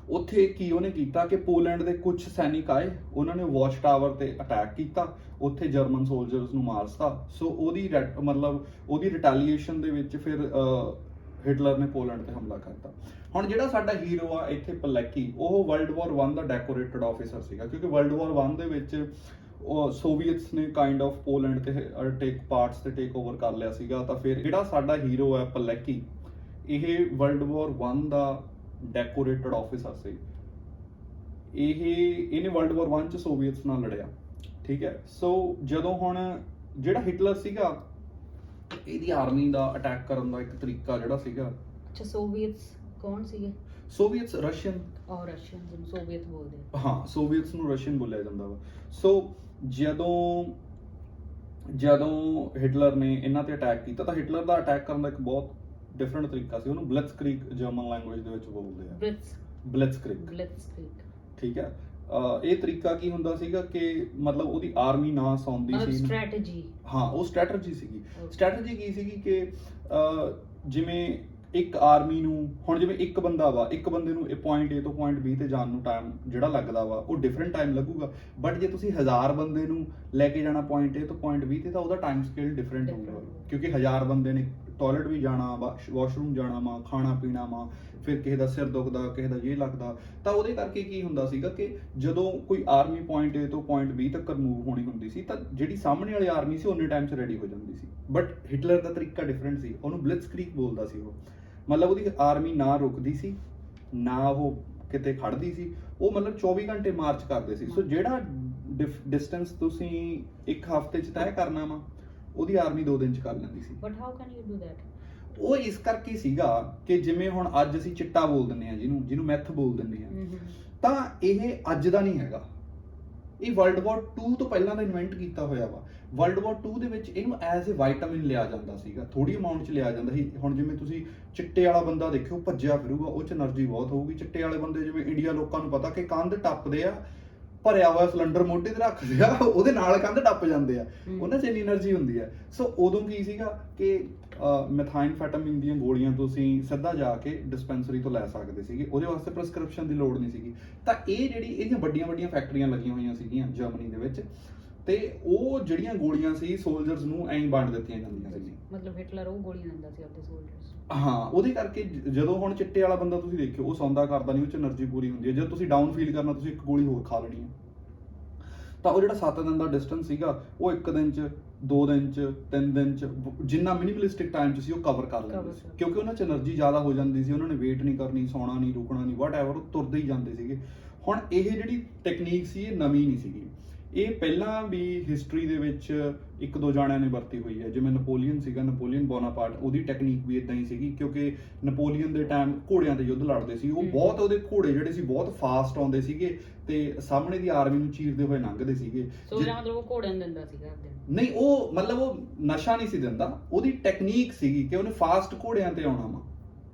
ਉੱਥੇ ਕੀ ਉਹਨੇ ਕੀਤਾ ਕਿ ਪੋਲੈਂਡ ਦੇ ਕੁਝ ਸੈਨਿਕ ਆਏ, ਉਹਨਾਂ ਨੇ ਵਾਚ ਟਾਵਰ ਤੇ ਅਟੈਕ ਕੀਤਾ, ਉੱਥੇ ਜਰਮਨ ਸੋਲਜਰਸ ਨੂੰ ਮਾਰਤਾ। ਸੋ ਉਹਦੀ ਰਿਟੈਲੀਏਸ਼ਨ ਦੇ ਵਿੱਚ ਫਿਰ ਹਿਟਲਰ ਨੇ ਪੋਲੈਂਡ ਤੇ ਹਮਲਾ ਕਰਤਾ। ਹੁਣ ਜਿਹੜਾ ਸਾਡਾ ਹੀਰੋ ਆ ਇੱਥੇ ਪਲੈਕੀ, ਉਹ ਵਰਲਡ ਵਾਰ 1 ਦਾ ਡੈਕੋਰੇਟਡ ਆਫੀਸਰ ਸੀਗਾ, ਕਿਉਂਕਿ ਵਰਲਡ ਵਾਰ 1 ਦੇ ਵਿੱਚ ਸੋਵੀਅਤਸ ਨੇ ਕਾਈਂਡ ਆਫ ਪੋਲੈਂਡ ਤੇ ਟੇਕ ਓਵਰ ਕਰ ਲਿਆ ਸੀਗਾ। ਤਾਂ ਫਿਰ ਜਿਹੜਾ ਸਾਡਾ ਹੀਰੋ ਹੈ ਪਲੈਕੀ, ਇਹ ਵਰਲਡ ਵਾਰ 1 ਦਾ ਡੈਕੋਰੇਟਡ ਆਫੀਸਰ ਸੀ। ਇਹਨੇ ਵਰਲਡ ਵਾਰ 1 ਚ ਸੋਵੀਅਤਸ ਨਾਲ ਲੜਿਆ, ਠੀਕ ਹੈ। ਸੋ ਜਦੋਂ ਹੁਣ ਜਿਹੜਾ ਹਿਟਲਰ ਸੀਗਾ, ਇਹਦੀ ਆਰਮੀ ਦਾ ਅਟੈਕ ਕਰਨ ਦਾ ਇੱਕ ਤਰੀਕਾ ਜਿਹੜਾ ਸੀਗਾ, ਅੱਛਾ ਸੋਵੀਅਤਸ ਕੌਣ ਸੀਗੇ? ਸੋਵੀਅਤਸ ਰਸ਼ੀਅਨ, ਰਸ਼ੀਅਨ ਜਿਹਨੂੰ ਸੋਵੀਅਤ ਬੋਲਦੇ ਆ। ਹਾਂ ਸੋਵੀਅਤਸ ਨੂੰ ਰਸ਼ੀਅਨ ਬੋਲਿਆ ਜਾਂਦਾ ਵਾ। ਸੋ ਜਦੋਂ ਹਿਟਲਰ ਨੇ ਇਹਨਾਂ ਤੇ ਅਟੈਕ ਕੀਤਾ, ਤਾਂ ਹਿਟਲਰ ਦਾ ਅਟੈਕ ਕਰਨ ਦਾ ਇੱਕ ਬਹੁਤ ਡਿਫਰੈਂਟ ਤਰੀਕਾ ਸੀ। ਉਹਨੂੰ ਬਲਿਟਜ਼ਕ੍ਰੀਗ ਜਰਮਨ ਲੈਂਗੁਏਜ ਦੇ ਵਿੱਚ ਬੋਲਦੇ ਆ, ਬਲਿਟਜ਼ਕ੍ਰੀਗ, ਠੀਕ ਹੈ। ਇਹ ਤਰੀਕਾ ਕੀ ਹੁੰਦਾ ਸੀਗਾ ਕਿ ਮਤਲਬ ਉਹਦੀ ਆਰਮੀ ਨਾ ਸੌਂਦੀ ਸੀ, ਸਟ੍ਰੈਟਜੀ, ਹਾਂ ਉਹ ਸਟ੍ਰੈਟਜੀ ਸੀਗੀ। ਸਟ੍ਰੈਟਜੀ ਕੀ ਸੀਗੀ ਕਿ ਜਿਵੇਂ ਇੱਕ ਆਰਮੀ ਨੂੰ, ਹੁਣ ਜਿਵੇਂ ਇੱਕ ਬੰਦਾ ਵਾ, ਇੱਕ ਬੰਦੇ ਨੂੰ ਪੁਆਇੰਟ A ਤੋਂ ਪੁਆਇੰਟ B ਤੇ ਜਾਣ ਨੂੰ ਟਾਈਮ ਜਿਹੜਾ ਲੱਗਦਾ ਵਾ ਉਹ ਡਿਫਰੈਂਟ ਟਾਈਮ ਲੱਗੂਗਾ। ਬਟ ਜੇ ਤੁਸੀਂ 1000 ਬੰਦੇ ਨੂੰ ਲੈ ਕੇ ਜਾਣਾ ਪੁਆਇੰਟ A ਤੋਂ ਪੁਆਇੰਟ B ਤੇ, ਤਾਂ ਉਹਦਾ ਟਾਈਮ ਸਕੇਲ ਡਿਫਰੈਂਟ ਹੋਊਗਾ, ਕਿਉਂਕਿ 1000 ਬੰਦੇ ਨੇ ਟਾਇਲਟ ਵੀ ਜਾਣਾ, ਵਾਸ਼ਰੂਮ ਜਾਣਾ ਵਾ, ਖਾਣਾ ਪੀਣਾ ਵਾ, ਫਿਰ ਕਿਸੇ ਦਾ ਸਿਰ ਦੁਖਦਾ, ਕਿਸੇ ਦਾ ਇਹ ਲੱਗਦਾ। ਤਾਂ ਉਹਦੇ ਕਰਕੇ ਕੀ ਹੁੰਦਾ ਸੀਗਾ ਕਿ ਜਦੋਂ ਕੋਈ ਆਰਮੀ ਪੁਆਇੰਟ A ਤੋਂ ਪੁਆਇੰਟ B ਤੱਕ ਮੂਵ ਹੋਣੀ ਹੁੰਦੀ ਸੀ, ਤਾਂ ਜਿਹੜੀ ਸਾਹਮਣੇ ਵਾਲੀ ਆਰਮੀ ਸੀ ਉਹਨੇ ਟਾਈਮ 'ਚ ਰੈਡੀ ਹੋ ਜਾਂਦੀ ਸੀ। ਬਟ ਹਿਟਲਰ ਦਾ ਤਰੀਕਾ ਡਿਫਰੈਂਟ ਸੀ, ਉਹਨੂੰ ਬਲਿਟਜ਼ਕ੍ਰੀਗ ਬੋਲਦਾ ਸੀ ਉਹ। ਮਤਲਬ ਉਹਦੀ ਆਰਮੀ ਨਾ ਰੁਕਦੀ ਸੀ, ਨਾ ਉਹ ਕਿਤੇ ਖੜਦੀ ਸੀ, ਉਹ ਮਤਲਬ 24 ਘੰਟੇ ਮਾਰਚ ਕਰਦੇ ਸੀ। ਸੋ ਜਿਹੜਾ ਡਿਸਟੈਂਸ ਤੁਸੀਂ ਇੱਕ ਹਫ਼ਤੇ 'ਚ ਤੈਅ ਕਰਨਾ ਵਾ, ਉਹਦੀ ਆਰਮੀ 2 ਦਿਨ 'ਚ ਕਰ ਲੈਂਦੀ ਸੀ। But how can you do that? ਉਹ ਇਸ ਕਰਕੇ ਸੀਗਾ ਕਿ ਜਿਵੇਂ ਹੁਣ ਅੱਜ ਅਸੀਂ ਚਿੱਟਾ ਬੋਲ ਦਿੰਦੇ ਆ, ਜਿਹਨੂੰ ਮੈਥ ਬੋਲ ਦਿੰਦੇ ਆ, ਤਾਂ ਇਹ ਅੱਜ ਦਾ ਨਹੀਂ ਹੈਗਾ, ਇਹ ਵਰਲਡ ਵਾਰ 2 ਤੋਂ ਪਹਿਲਾਂ ਦਾ ਇਨਵੈਂਟ ਕੀਤਾ ਹੋਇਆ ਵਾ। ਵਰਲਡ ਵਾਰ 2 ਦੇ ਵਿੱਚ ਇਹਨੂੰ ਐਜ਼ ਅ ਵਾਈਟਾਮਿਨ ਲਿਆ ਜਾਂਦਾ ਸੀਗਾ, ਥੋੜੀ ਅਮਾਉਂਟ 'ਚ ਲਿਆ ਜਾਂਦਾ ਸੀ। ਹੁਣ ਜਿਵੇਂ ਤੁਸੀਂ ਚਿੱਟੇ ਵਾਲਾ ਬੰਦਾ ਦੇਖਿਓ, ਭੱਜਿਆ ਫਿਰੂਗਾ, ਉਹ 'ਚ એનર્ਜੀ ਬਹੁਤ ਹੋਊਗੀ। ਚਿੱਟੇ ਵਾਲੇ ਬੰਦੇ ਜਿਵੇਂ ਇੰਡੀਆ ਲੋਕਾਂ ਨੂੰ ਪਤਾ ਕਿ ਕੰਧ ਟੱਪਦੇ ਆ, ਭਰਿਆ ਹੋਇਆ ਸਿਲੰਡਰ ਮੋਢੇ ਤੇ ਰੱਖਦੇ ਆ, ਉਹਦੇ ਨਾਲ ਕੰਧ ਟੱਪ ਜਾਂਦੇ ਆ, ਉਹਨਾਂ 'ਚ ਇੰਨੀ એનર્ਜੀ ਹੁੰਦੀ ਆ। ਸੋ ਉਦੋਂ ਕੀ ਸੀਗਾ ਕਿ ਮੈਥਾਈਨਫੈਟਾਮਿਨ ਦੀਆਂ ਗੋਲੀਆਂ ਤੁਸੀਂ ਸਿੱਧਾ ਜਾ ਕੇ ਡਿਸਪੈਂਸਰੀ ਤੋਂ ਲੈ ਸਕਦੇ ਸੀਗੇ, ਉਹਦੇ ਵਾਸਤੇ ਪ੍ਰੈਸਕ੍ਰਿਪਸ਼ਨ ਦੀ ਲੋੜ ਨਹੀਂ ਸੀਗੀ। ਤਾਂ ਇਹਦੀਆਂ ਵੱਡੀਆਂ ਫੈਕਟਰੀਆਂ ਲੱਗੀਆਂ ਹੋਈਆਂ ਸੀਗੀਆਂ ਜਰਮਨੀ ਦੇ ਵਿੱਚ, ਤੇ ਉਹ ਜਿਹੜੀਆਂ ਗੋਲੀਆਂ ਸੀ ਸੋਲਜਰਸ ਨੂੰ ਐਂ ਵੰਡ ਦਿੱਤੀਆਂ ਜਾਂਦੀਆਂ ਸੀ। ਮਤਲਬ ਹਿਟਲਰ ਉਹ ਗੋਲੀਆਂ ਦਿੰਦਾ ਸੀ ਆਪਣੇ ਸੋਲਜਰਸ। ਹਾਂ ਉਹਦੇ ਕਰਕੇ ਜਦੋਂ ਹੁਣ ਚਿੱਟੇ ਵਾਲਾ ਬੰਦਾ ਤੁਸੀਂ ਦੇਖਿਓ, ਉਹ ਸੌਂਦਾ ਕਰਦਾ ਨਹੀਂ, ਉਹ 'ਚ એનર્ਜੀ ਪੂਰੀ ਹੁੰਦੀ ਹੈ। ਜਦੋਂ ਤੁਸੀਂ ਡਾਊਨ ਫੀਲ ਕਰਨਾ, ਤੁਸੀਂ ਇੱਕ ਗੋਲੀ ਹੋਰ ਖਾ ਲੈਣੀ ਹੈ। ਤਾਂ ਉਹ ਜਿਹੜਾ 7 ਦਿਨ ਦਾ ਡਿਸਟੈਂਸ ਸੀਗਾ, ਉਹ 1 ਦਿਨ 'ਚ, 2 ਦਿਨ 'ਚ, 3 ਦਿਨ 'ਚ, ਜਿੰਨਾ ਮਿਨੀਮਲਿਸਟਿਕ ਟਾਈਮ 'ਚ ਸੀ ਉਹ ਕਵਰ ਕਰ ਲੈਂਦੇ ਸੀ, ਕਿਉਂਕਿ ਉਹਨਾਂ 'ਚ એનર્ਜੀ ਜ਼ਿਆਦਾ ਹੋ ਜਾਂਦੀ ਸੀ। ਉਹਨਾਂ ਨੇ ਵੇਟ ਨਹੀਂ ਕਰਨੀ, ਸੌਣਾ ਨਹੀਂ, ਰੁਕਣਾ ਨਹੀਂ, ਵਾਟ ਐਵਰ, ਉਹ ਤੁਰਦੇ ਹੀ ਜਾਂਦੇ ਸੀਗੇ। ਹੁਣ ਇਹ ਜਿਹੜੀ ਟੈਕਨੀਕ ਸੀ ਇਹ ਨਵੀਂ ਨਹੀਂ ਸੀਗੀ, ਇਹ ਪਹਿਲਾਂ ਵੀ ਹਿਸਟਰੀ ਦੇ ਵਿੱਚ ਇੱਕ ਦੋ ਜਾਣਿਆਂ ਨੇ ਵਰਤੀ ਹੋਈ ਹੈ। ਜਿਵੇਂ ਨਪੋਲੀਅਨ ਸੀਗਾ, ਨਪੋਲੀਅਨ ਬੋਨਾਪਾਰਟ, ਉਹਦੀ ਟੈਕਨੀਕ ਵੀ ਇਦਾਂ ਹੀ ਸੀਗੀ, ਕਿਉਂਕਿ ਨਪੋਲੀਅਨ ਦੇ ਟਾਈਮ ਘੋੜਿਆਂ ਦੇ ਯੁੱਧ ਲੜਦੇ ਸੀ ਉਹ, ਬਹੁਤ ਉਹਦੇ ਘੋੜੇ ਜਿਹੜੇ ਸੀ ਬਹੁਤ ਫਾਸਟ ਆਉਂਦੇ ਸੀਗੇ ਤੇ ਸਾਹਮਣੇ ਦੀ ਆਰਮੀ ਨੂੰ ਚੀਰਦੇ ਹੋਏ ਲੰਘਦੇ ਸੀਗੇ। ਸੋ ਇਹਦਾ ਮਤਲਬ ਉਹ ਘੋੜਿਆਂ ਨੂੰ ਦਿੰਦਾ ਸੀਗਾ ਨਹੀਂ, ਉਹ ਮਤਲਬ ਉਹ ਨਸ਼ਾ ਨਹੀਂ ਸੀ ਦਿੰਦਾ, ਉਹਦੀ ਟੈਕਨੀਕ ਸੀਗੀ ਕਿ ਉਹਨੇ ਫਾਸਟ ਘੋੜਿਆਂ ਤੇ ਆਉਣਾ ਵਾ,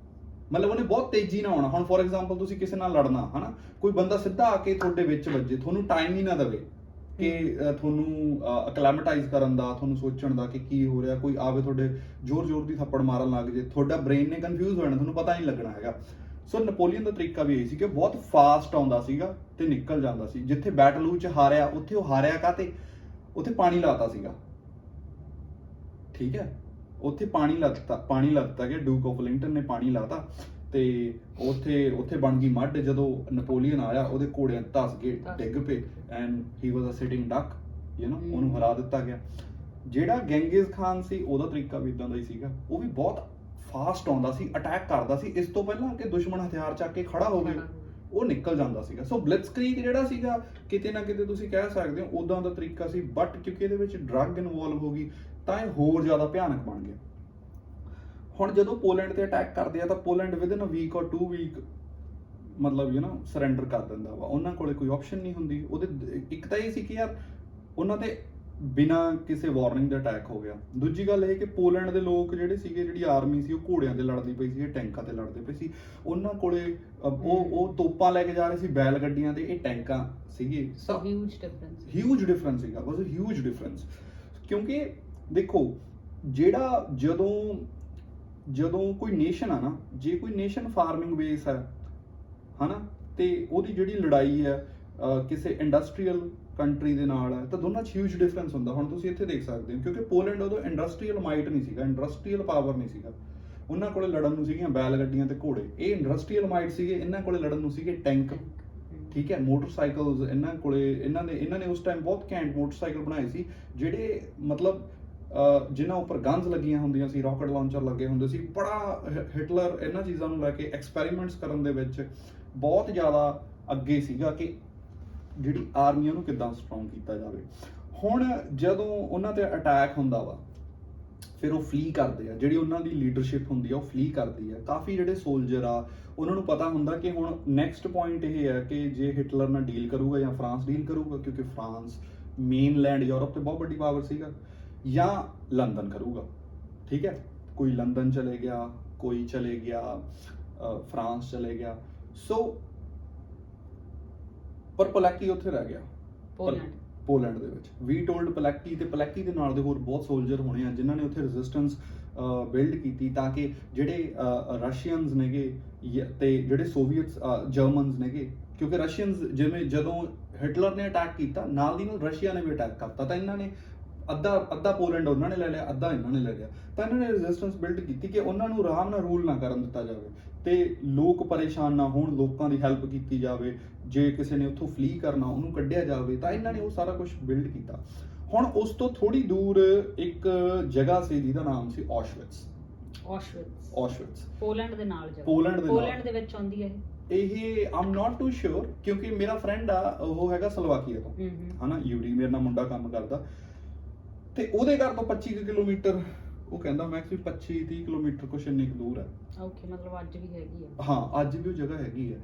ਮਤਲਬ ਉਹਨੇ ਬਹੁਤ ਤੇਜ਼ੀ ਨਾਲ ਆਉਣਾ। ਹੁਣ ਫੋਰ ਐਗਜ਼ਾਮਪਲ ਤੁਸੀਂ ਕਿਸੇ ਨਾਲ ਲੜਨਾ ਹਨਾ, ਕੋਈ ਬੰਦਾ ਸਿੱਧਾ ਆ ਕੇ ਤੁਹਾਡੇ ਵਿੱਚ ਵੱਜੇ, ਤੁਹਾਨੂੰ ਟਾਈਮ ਹੀ ਨਾ ਦੇਵੇ ਕਿ ਤੁਹਾਨੂੰ ਅਕਲੈਮੇਟਾਈਜ਼ ਕਰਨ ਦਾ, ਤੁਹਾਨੂੰ ਸੋਚਣ ਦਾ ਕਿ ਕੀ ਹੋ ਰਿਹਾ, ਕੋਈ ਆਵੇ ਤੁਹਾਡੇ ਜ਼ੋਰ ਦੀ ਥੱਪੜ ਮਾਰਨ ਲੱਗ ਜੇ, ਤੁਹਾਡਾ ਬ੍ਰੇਨ ਨੇ ਕਨਫਿਊਜ਼ ਹੋ ਜਾਣਾ, ਤੁਹਾਨੂੰ ਪਤਾ ਨਹੀਂ ਲੱਗਣਾ ਹੈਗਾ। ਸੋ ਨਪੋਲੀਅਨ ਦਾ ਤਰੀਕਾ ਵੀ ਇਹ ਸੀ ਕਿ ਬਹੁਤ ਫਾਸਟ ਆਉਂਦਾ ਸੀਗਾ ਤੇ ਨਿਕਲ ਜਾਂਦਾ ਸੀ। ਜਿੱਥੇ ਬੈਟਲ 'ਚ ਹਾਰਿਆ, ਉੱਥੇ ਉਹ ਹਾਰਿਆ ਕਾਤੇ, ਉੱਥੇ ਪਾਣੀ ਲਾਤਾ ਸੀਗਾ, ਠੀਕ ਹੈ, ਉੱਥੇ ਪਾਣੀ ਲਾਤਾ ਕਿ ਡਿਊਕ ਆਫ ਵੈਲਿੰਗਟਨ ਨੇ ਪਾਣੀ ਲਾਤਾ ਤੇ ਉੱਥੇ ਬਣ ਗਈ ਮੱਡ। ਜਦੋਂ ਨਪੋਲੀਅਨ ਆਇਆ ਉਹਦੇ ਘੋੜੇ ਧਸ ਗਏ, ਡਿੱਗ ਪਏ, and he was a sitting ਡਕ, ਉਹਨੂੰ ਹਰਾ ਦਿੱਤਾ ਗਿਆ। ਜਿਹੜਾ ਗੈਂਗਿਸ ਖਾਨ ਸੀ ਉਹਦਾ ਤਰੀਕਾ ਵੀ ਇਦਾਂ ਦਾ ਹੀ ਸੀਗਾ, ਉਹ ਵੀ ਬਹੁਤ ਫਾਸਟ ਆਉਂਦਾ ਸੀ, ਅਟੈਕ ਕਰਦਾ ਸੀ ਇਸ ਤੋਂ ਪਹਿਲਾਂ ਕਿ ਦੁਸ਼ਮਣ ਹਥਿਆਰ ਚੱਕ ਕੇ ਖੜਾ ਹੋਵੇ, ਉਹ ਨਿਕਲ ਜਾਂਦਾ ਸੀਗਾ। ਸੋ ਬਲਿਟਜ਼ਕ੍ਰੀਗ ਜਿਹੜਾ ਸੀਗਾ ਕਿਤੇ ਨਾ ਕਿਤੇ ਤੁਸੀਂ ਕਹਿ ਸਕਦੇ ਹੋ ਉਦਾਂ ਦਾ ਤਰੀਕਾ ਸੀ, ਬਟ ਕਿਉਂਕਿ ਇਹਦੇ ਵਿੱਚ ਡਰੱਗ ਇਨਵੋਲਵ ਹੋ ਗਈ ਤਾਂ ਇਹ ਹੋਰ ਜ਼ਿਆਦਾ ਭਿਆਨਕ ਬਣ ਗਿਆ। ਹੁਣ ਜਦੋਂ ਪੋਲੈਂਡ ਤੇ ਅਟੈਕ ਕਰਦੇ ਆ ਤਾਂ ਪੋਲੈਂਡ ਵਿਦਨ ਅ ਵੀਕ ਔਰ 2 ਵੀਕ ਮਤਲਬ ਸਰੈਂਡਰ ਕਰ ਦਿੰਦਾ ਵਾ, ਉਹਨਾਂ ਕੋਲੇ ਕੋਈ ਆਪਸ਼ਨ ਨਹੀਂ ਹੁੰਦੀ। ਉਹਦੇ ਇੱਕ ਤਾਂ ਇਹ ਸੀ ਕਿ ਯਾਰ ਉਹਨਾਂ ਤੇ ਬਿਨਾਂ ਕਿਸੇ ਵਾਰਨਿੰਗ ਦੇ ਅਟੈਕ ਹੋ ਗਿਆ। ਦੂਜੀ ਗੱਲ ਇਹ ਕਿ ਪੋਲੈਂਡ ਦੇ ਲੋਕ ਜਿਹੜੇ ਸੀਗੇ, ਜਿਹੜੀ ਆਰਮੀ ਸੀ ਉਹ ਘੋੜਿਆਂ ਤੇ ਲੜਦੀ ਪਈ ਸੀ, ਟੈਂਕਾਂ ਤੇ ਲੜਦੇ ਪਈ ਸੀ, ਉਹਨਾਂ ਕੋਲੇ ਉਹ ਤੋਪਾਂ ਲੈ ਕੇ ਜਾ ਰਹੇ ਸੀ ਬੈਲ ਗੱਡੀਆਂ ਤੇ, ਇਹ ਟੈਂਕਾਂ ਸੀਗੇ। ਹਿਊਜ ਡਿਫਰੈਂਸ ਸੀਗਾ, ਵਾਸ ਅ ਹਿਊਜ ਡਿਫਰੈਂਸ। ਕਿਉਂਕਿ ਦੇਖੋ ਜਿਹੜਾ ਜਦੋਂ ਕੋਈ ਨੇਸ਼ਨ ਆ ਨਾ, ਜੇ ਕੋਈ ਨੇਸ਼ਨ ਫਾਰਮਿੰਗ ਬੇਸ ਹੈ ਹਨਾ, ਤੇ ਉਹਦੀ ਜਿਹੜੀ ਲੜਾਈ ਹੈ ਕਿਸੇ ਇੰਡਸਟਰੀਅਲ ਕੰਟਰੀ ਦੇ ਨਾਲ ਹੈ ਤਾਂ ਦੋਨਾਂ 'ਚ ਹਿਊਜ ਡਿਫਰੈਂਸ ਹੁੰਦਾ। ਹੁਣ ਤੁਸੀਂ ਇੱਥੇ ਦੇਖ ਸਕਦੇ ਹੋ ਕਿਉਂਕਿ ਪੋਲੈਂਡ ਉਦੋਂ ਇੰਡਸਟਰੀਅਲ ਮਾਈਟ ਨਹੀਂ ਸੀਗਾ, ਇੰਡਸਟਰੀਅਲ ਪਾਵਰ ਨਹੀਂ ਸੀਗਾ, ਉਹਨਾਂ ਕੋਲੇ ਲੜਨ ਨੂੰ ਸੀਗੀਆਂ ਬੈਲ ਗੱਡੀਆਂ ਤੇ ਘੋੜੇ। ਇਹ ਇੰਡਸਟਰੀਅਲ ਮਾਈਟ ਸੀਗੇ, ਇਹਨਾਂ ਕੋਲੇ ਲੜਨ ਨੂੰ ਸੀਗੇ ਟੈਂਕ, ਠੀਕ ਹੈ, ਮੋਟਰਸਾਈਕਲਸ। ਇਹਨਾਂ ਨੇ ਉਸ ਟਾਈਮ ਬਹੁਤ ਘੈਂਟ ਮੋਟਰਸਾਈਕਲ ਬਣਾਏ ਸੀ ਜਿਹੜੇ ਮਤਲਬ ਜਿਨ੍ਹਾਂ ਉੱਪਰ ਗਨਸ ਲੱਗੀਆਂ ਹੁੰਦੀਆਂ ਸੀ, ਰਾਕਟ ਲਾਂਚਰ ਲੱਗੇ ਹੁੰਦੇ ਸੀ। ਬੜਾ ਹਿਟਲਰ ਇਹਨਾਂ ਚੀਜ਼ਾਂ ਨੂੰ ਲੈ ਕੇ ਐਕਸਪੈਰੀਮੈਂਟਸ ਕਰਨ ਦੇ ਵਿੱਚ ਬਹੁਤ ਜ਼ਿਆਦਾ ਅੱਗੇ ਸੀਗਾ ਕਿ ਜਿਹੜੀ ਆਰਮੀ ਉਹਨੂੰ ਕਿੱਦਾਂ ਸਟਰੋਂਗ ਕੀਤਾ ਜਾਵੇ। ਹੁਣ ਜਦੋਂ ਉਹਨਾਂ ਤੇ ਅਟੈਕ ਹੁੰਦਾ ਵਾ ਫਿਰ ਉਹ ਫਲੀ ਕਰਦੇ ਆ, ਜਿਹੜੀ ਉਹਨਾਂ ਦੀ ਲੀਡਰਸ਼ਿਪ ਹੁੰਦੀ ਆ ਉਹ ਫਲੀ ਕਰਦੀ ਆ। ਕਾਫੀ ਜਿਹੜੇ ਸੋਲਜਰ ਆ ਉਹਨਾਂ ਨੂੰ ਪਤਾ ਹੁੰਦਾ ਕਿ ਹੁਣ ਨੈਕਸਟ ਪੁਆਇੰਟ ਇਹ ਹੈ ਕਿ ਜੇ ਹਿਟਲਰ ਨਾਲ ਡੀਲ ਕਰੂਗਾ ਜਾਂ ਫਰਾਂਸ ਡੀਲ ਕਰੂਗਾ, ਕਿਉਂਕਿ ਫਰਾਂਸ ਮੇਨਲੈਂਡ ਯੂਰਪ ਤੇ ਬਹੁਤ ਵੱਡੀ ਪਾਵਰ ਸੀਗਾ, ਜਾਂ ਲੰਦਨ ਕਰੂਗਾ, ਠੀਕ ਹੈ। ਕੋਈ ਲੰਦਨ ਚਲੇ ਗਿਆ, ਕੋਈ ਚਲੇ ਗਿਆ ਫਰਾਂਸ ਚਲੇ ਗਿਆ। ਸੋ ਪਰ ਪਲੈਕੀ ਉੱਥੇ ਰਹਿ ਗਿਆ ਪੋਲੈਂਡ ਦੇ ਵਿੱਚ। ਵੀ ਟੋਲਡ ਪਲੈਕੀ, ਤੇ ਪਲੈਕੀ ਦੇ ਨਾਲ ਦੇ ਹੋਰ ਬਹੁਤ ਸੋਲਜਰ ਹੋਣੇ ਆ ਜਿਨ੍ਹਾਂ ਨੇ ਉੱਥੇ ਰੈਜ਼ਿਸਟੈਂਸ ਬਿਲਡ ਕੀਤੀ ਤਾਂ ਕਿ ਜਿਹੜੇ ਰਸ਼ੀਅਨਸ ਨੇਗੇ ਤੇ ਜਿਹੜੇ ਸੋਵੀਅਟਸ ਜਰਮਨਸ ਨੇਗੇ, ਕਿਉਂਕਿ ਰਸ਼ੀਅਨਸ ਜਿਵੇਂ ਜਦੋਂ ਹਿਟਲਰ ਨੇ ਅਟੈਕ ਕੀਤਾ ਨਾਲ ਦੀ ਨਾਲ ਰਸ਼ੀਆ ਨੇ ਵੀ ਅਟੈਕ ਕਰਤਾ, ਤਾਂ ਇਹਨਾਂ ਨੇ ਅੱਧਾ ਪੋਲੈਂਡ ਉਹਨਾਂ ਨੇ ਲੈ ਲਿਆ, ਅੱਧਾ ਇਹਨਾਂ ਨੇ ਲੈ ਲਿਆ। ਤਾਂ ਇਹਨਾਂ ਨੇ ਰੈਜ਼ਿਸਟੈਂਸ ਬਿਲਡ ਕੀਤੀ ਕਿ ਉਹਨਾਂ ਨੂੰ ਆਰਾਮ ਨਾਲ ਰੂਲ ਨਾ ਕਰਨ ਦਿੱਤਾ ਜਾਵੇ ਤੇ ਲੋਕ ਪਰੇਸ਼ਾਨ ਨਾ ਹੋਣ, ਲੋਕਾਂ ਦੀ ਹੈਲਪ ਕੀਤੀ ਜਾਵੇ, ਜੇ ਕਿਸੇ ਨੇ ਉੱਥੋਂ ਫਲੀ ਕਰਨਾ ਉਹਨੂੰ ਕੱਢਿਆ ਜਾਵੇ। ਤਾਂ ਇਹਨਾਂ ਨੇ ਉਹ ਸਾਰਾ ਕੁਝ ਬਿਲਡ ਕੀਤਾ। ਹੁਣ ਉਸ ਤੋਂ ਥੋੜੀ ਦੂਰ ਇੱਕ ਜਗ੍ਹਾ ਸੀ ਜਿਹਦਾ ਨਾਮ ਸੀ ਔਸ਼ਵਿਟਸ। ਪੋਲੈਂਡ ਦੇ ਨਾਲ ਪੋਲੈਂਡ ਦੇ ਵਿੱਚ ਆਉਂਦੀ ਹੈ ਇਹ। ਆਮ ਨਾਟ ਟੂ ਸ਼ੋਰ ਕਿਉਂਕਿ ਮੇਰਾ ਫਰੈਂਡ ਆ ਉਹ ਹੈਗਾ ਸਲੋਵਾਕੀਆ ਤੋਂ ਹਨਾ, ਯੂਡੀ ਮੇਰੇ ਨਾਲ ਮੁੰਡਾ ਕੰਮ ਕਰਦਾ ਤੇ ਉਹਦੇ ਘਰ ਤੋਂ 25 ਕਿਲੋਮੀਟਰ, ਉਹ ਕਹਿੰਦਾ ਮੈਕਸਿਮਮ 25-30 ਕਿਲੋਮੀਟਰ ਕੁਛ ਇੰਨੇ ਕੁ ਦੂਰ ਹੈ। ਓਕੇ, ਮਤਲਬ ਅੱਜ ਵੀ ਹੈਗੀ ਹੈ। ਹਾਂ, ਅੱਜ ਵੀ ਉਹ ਜਗ੍ਹਾ ਹੈਗੀ ਹੈ,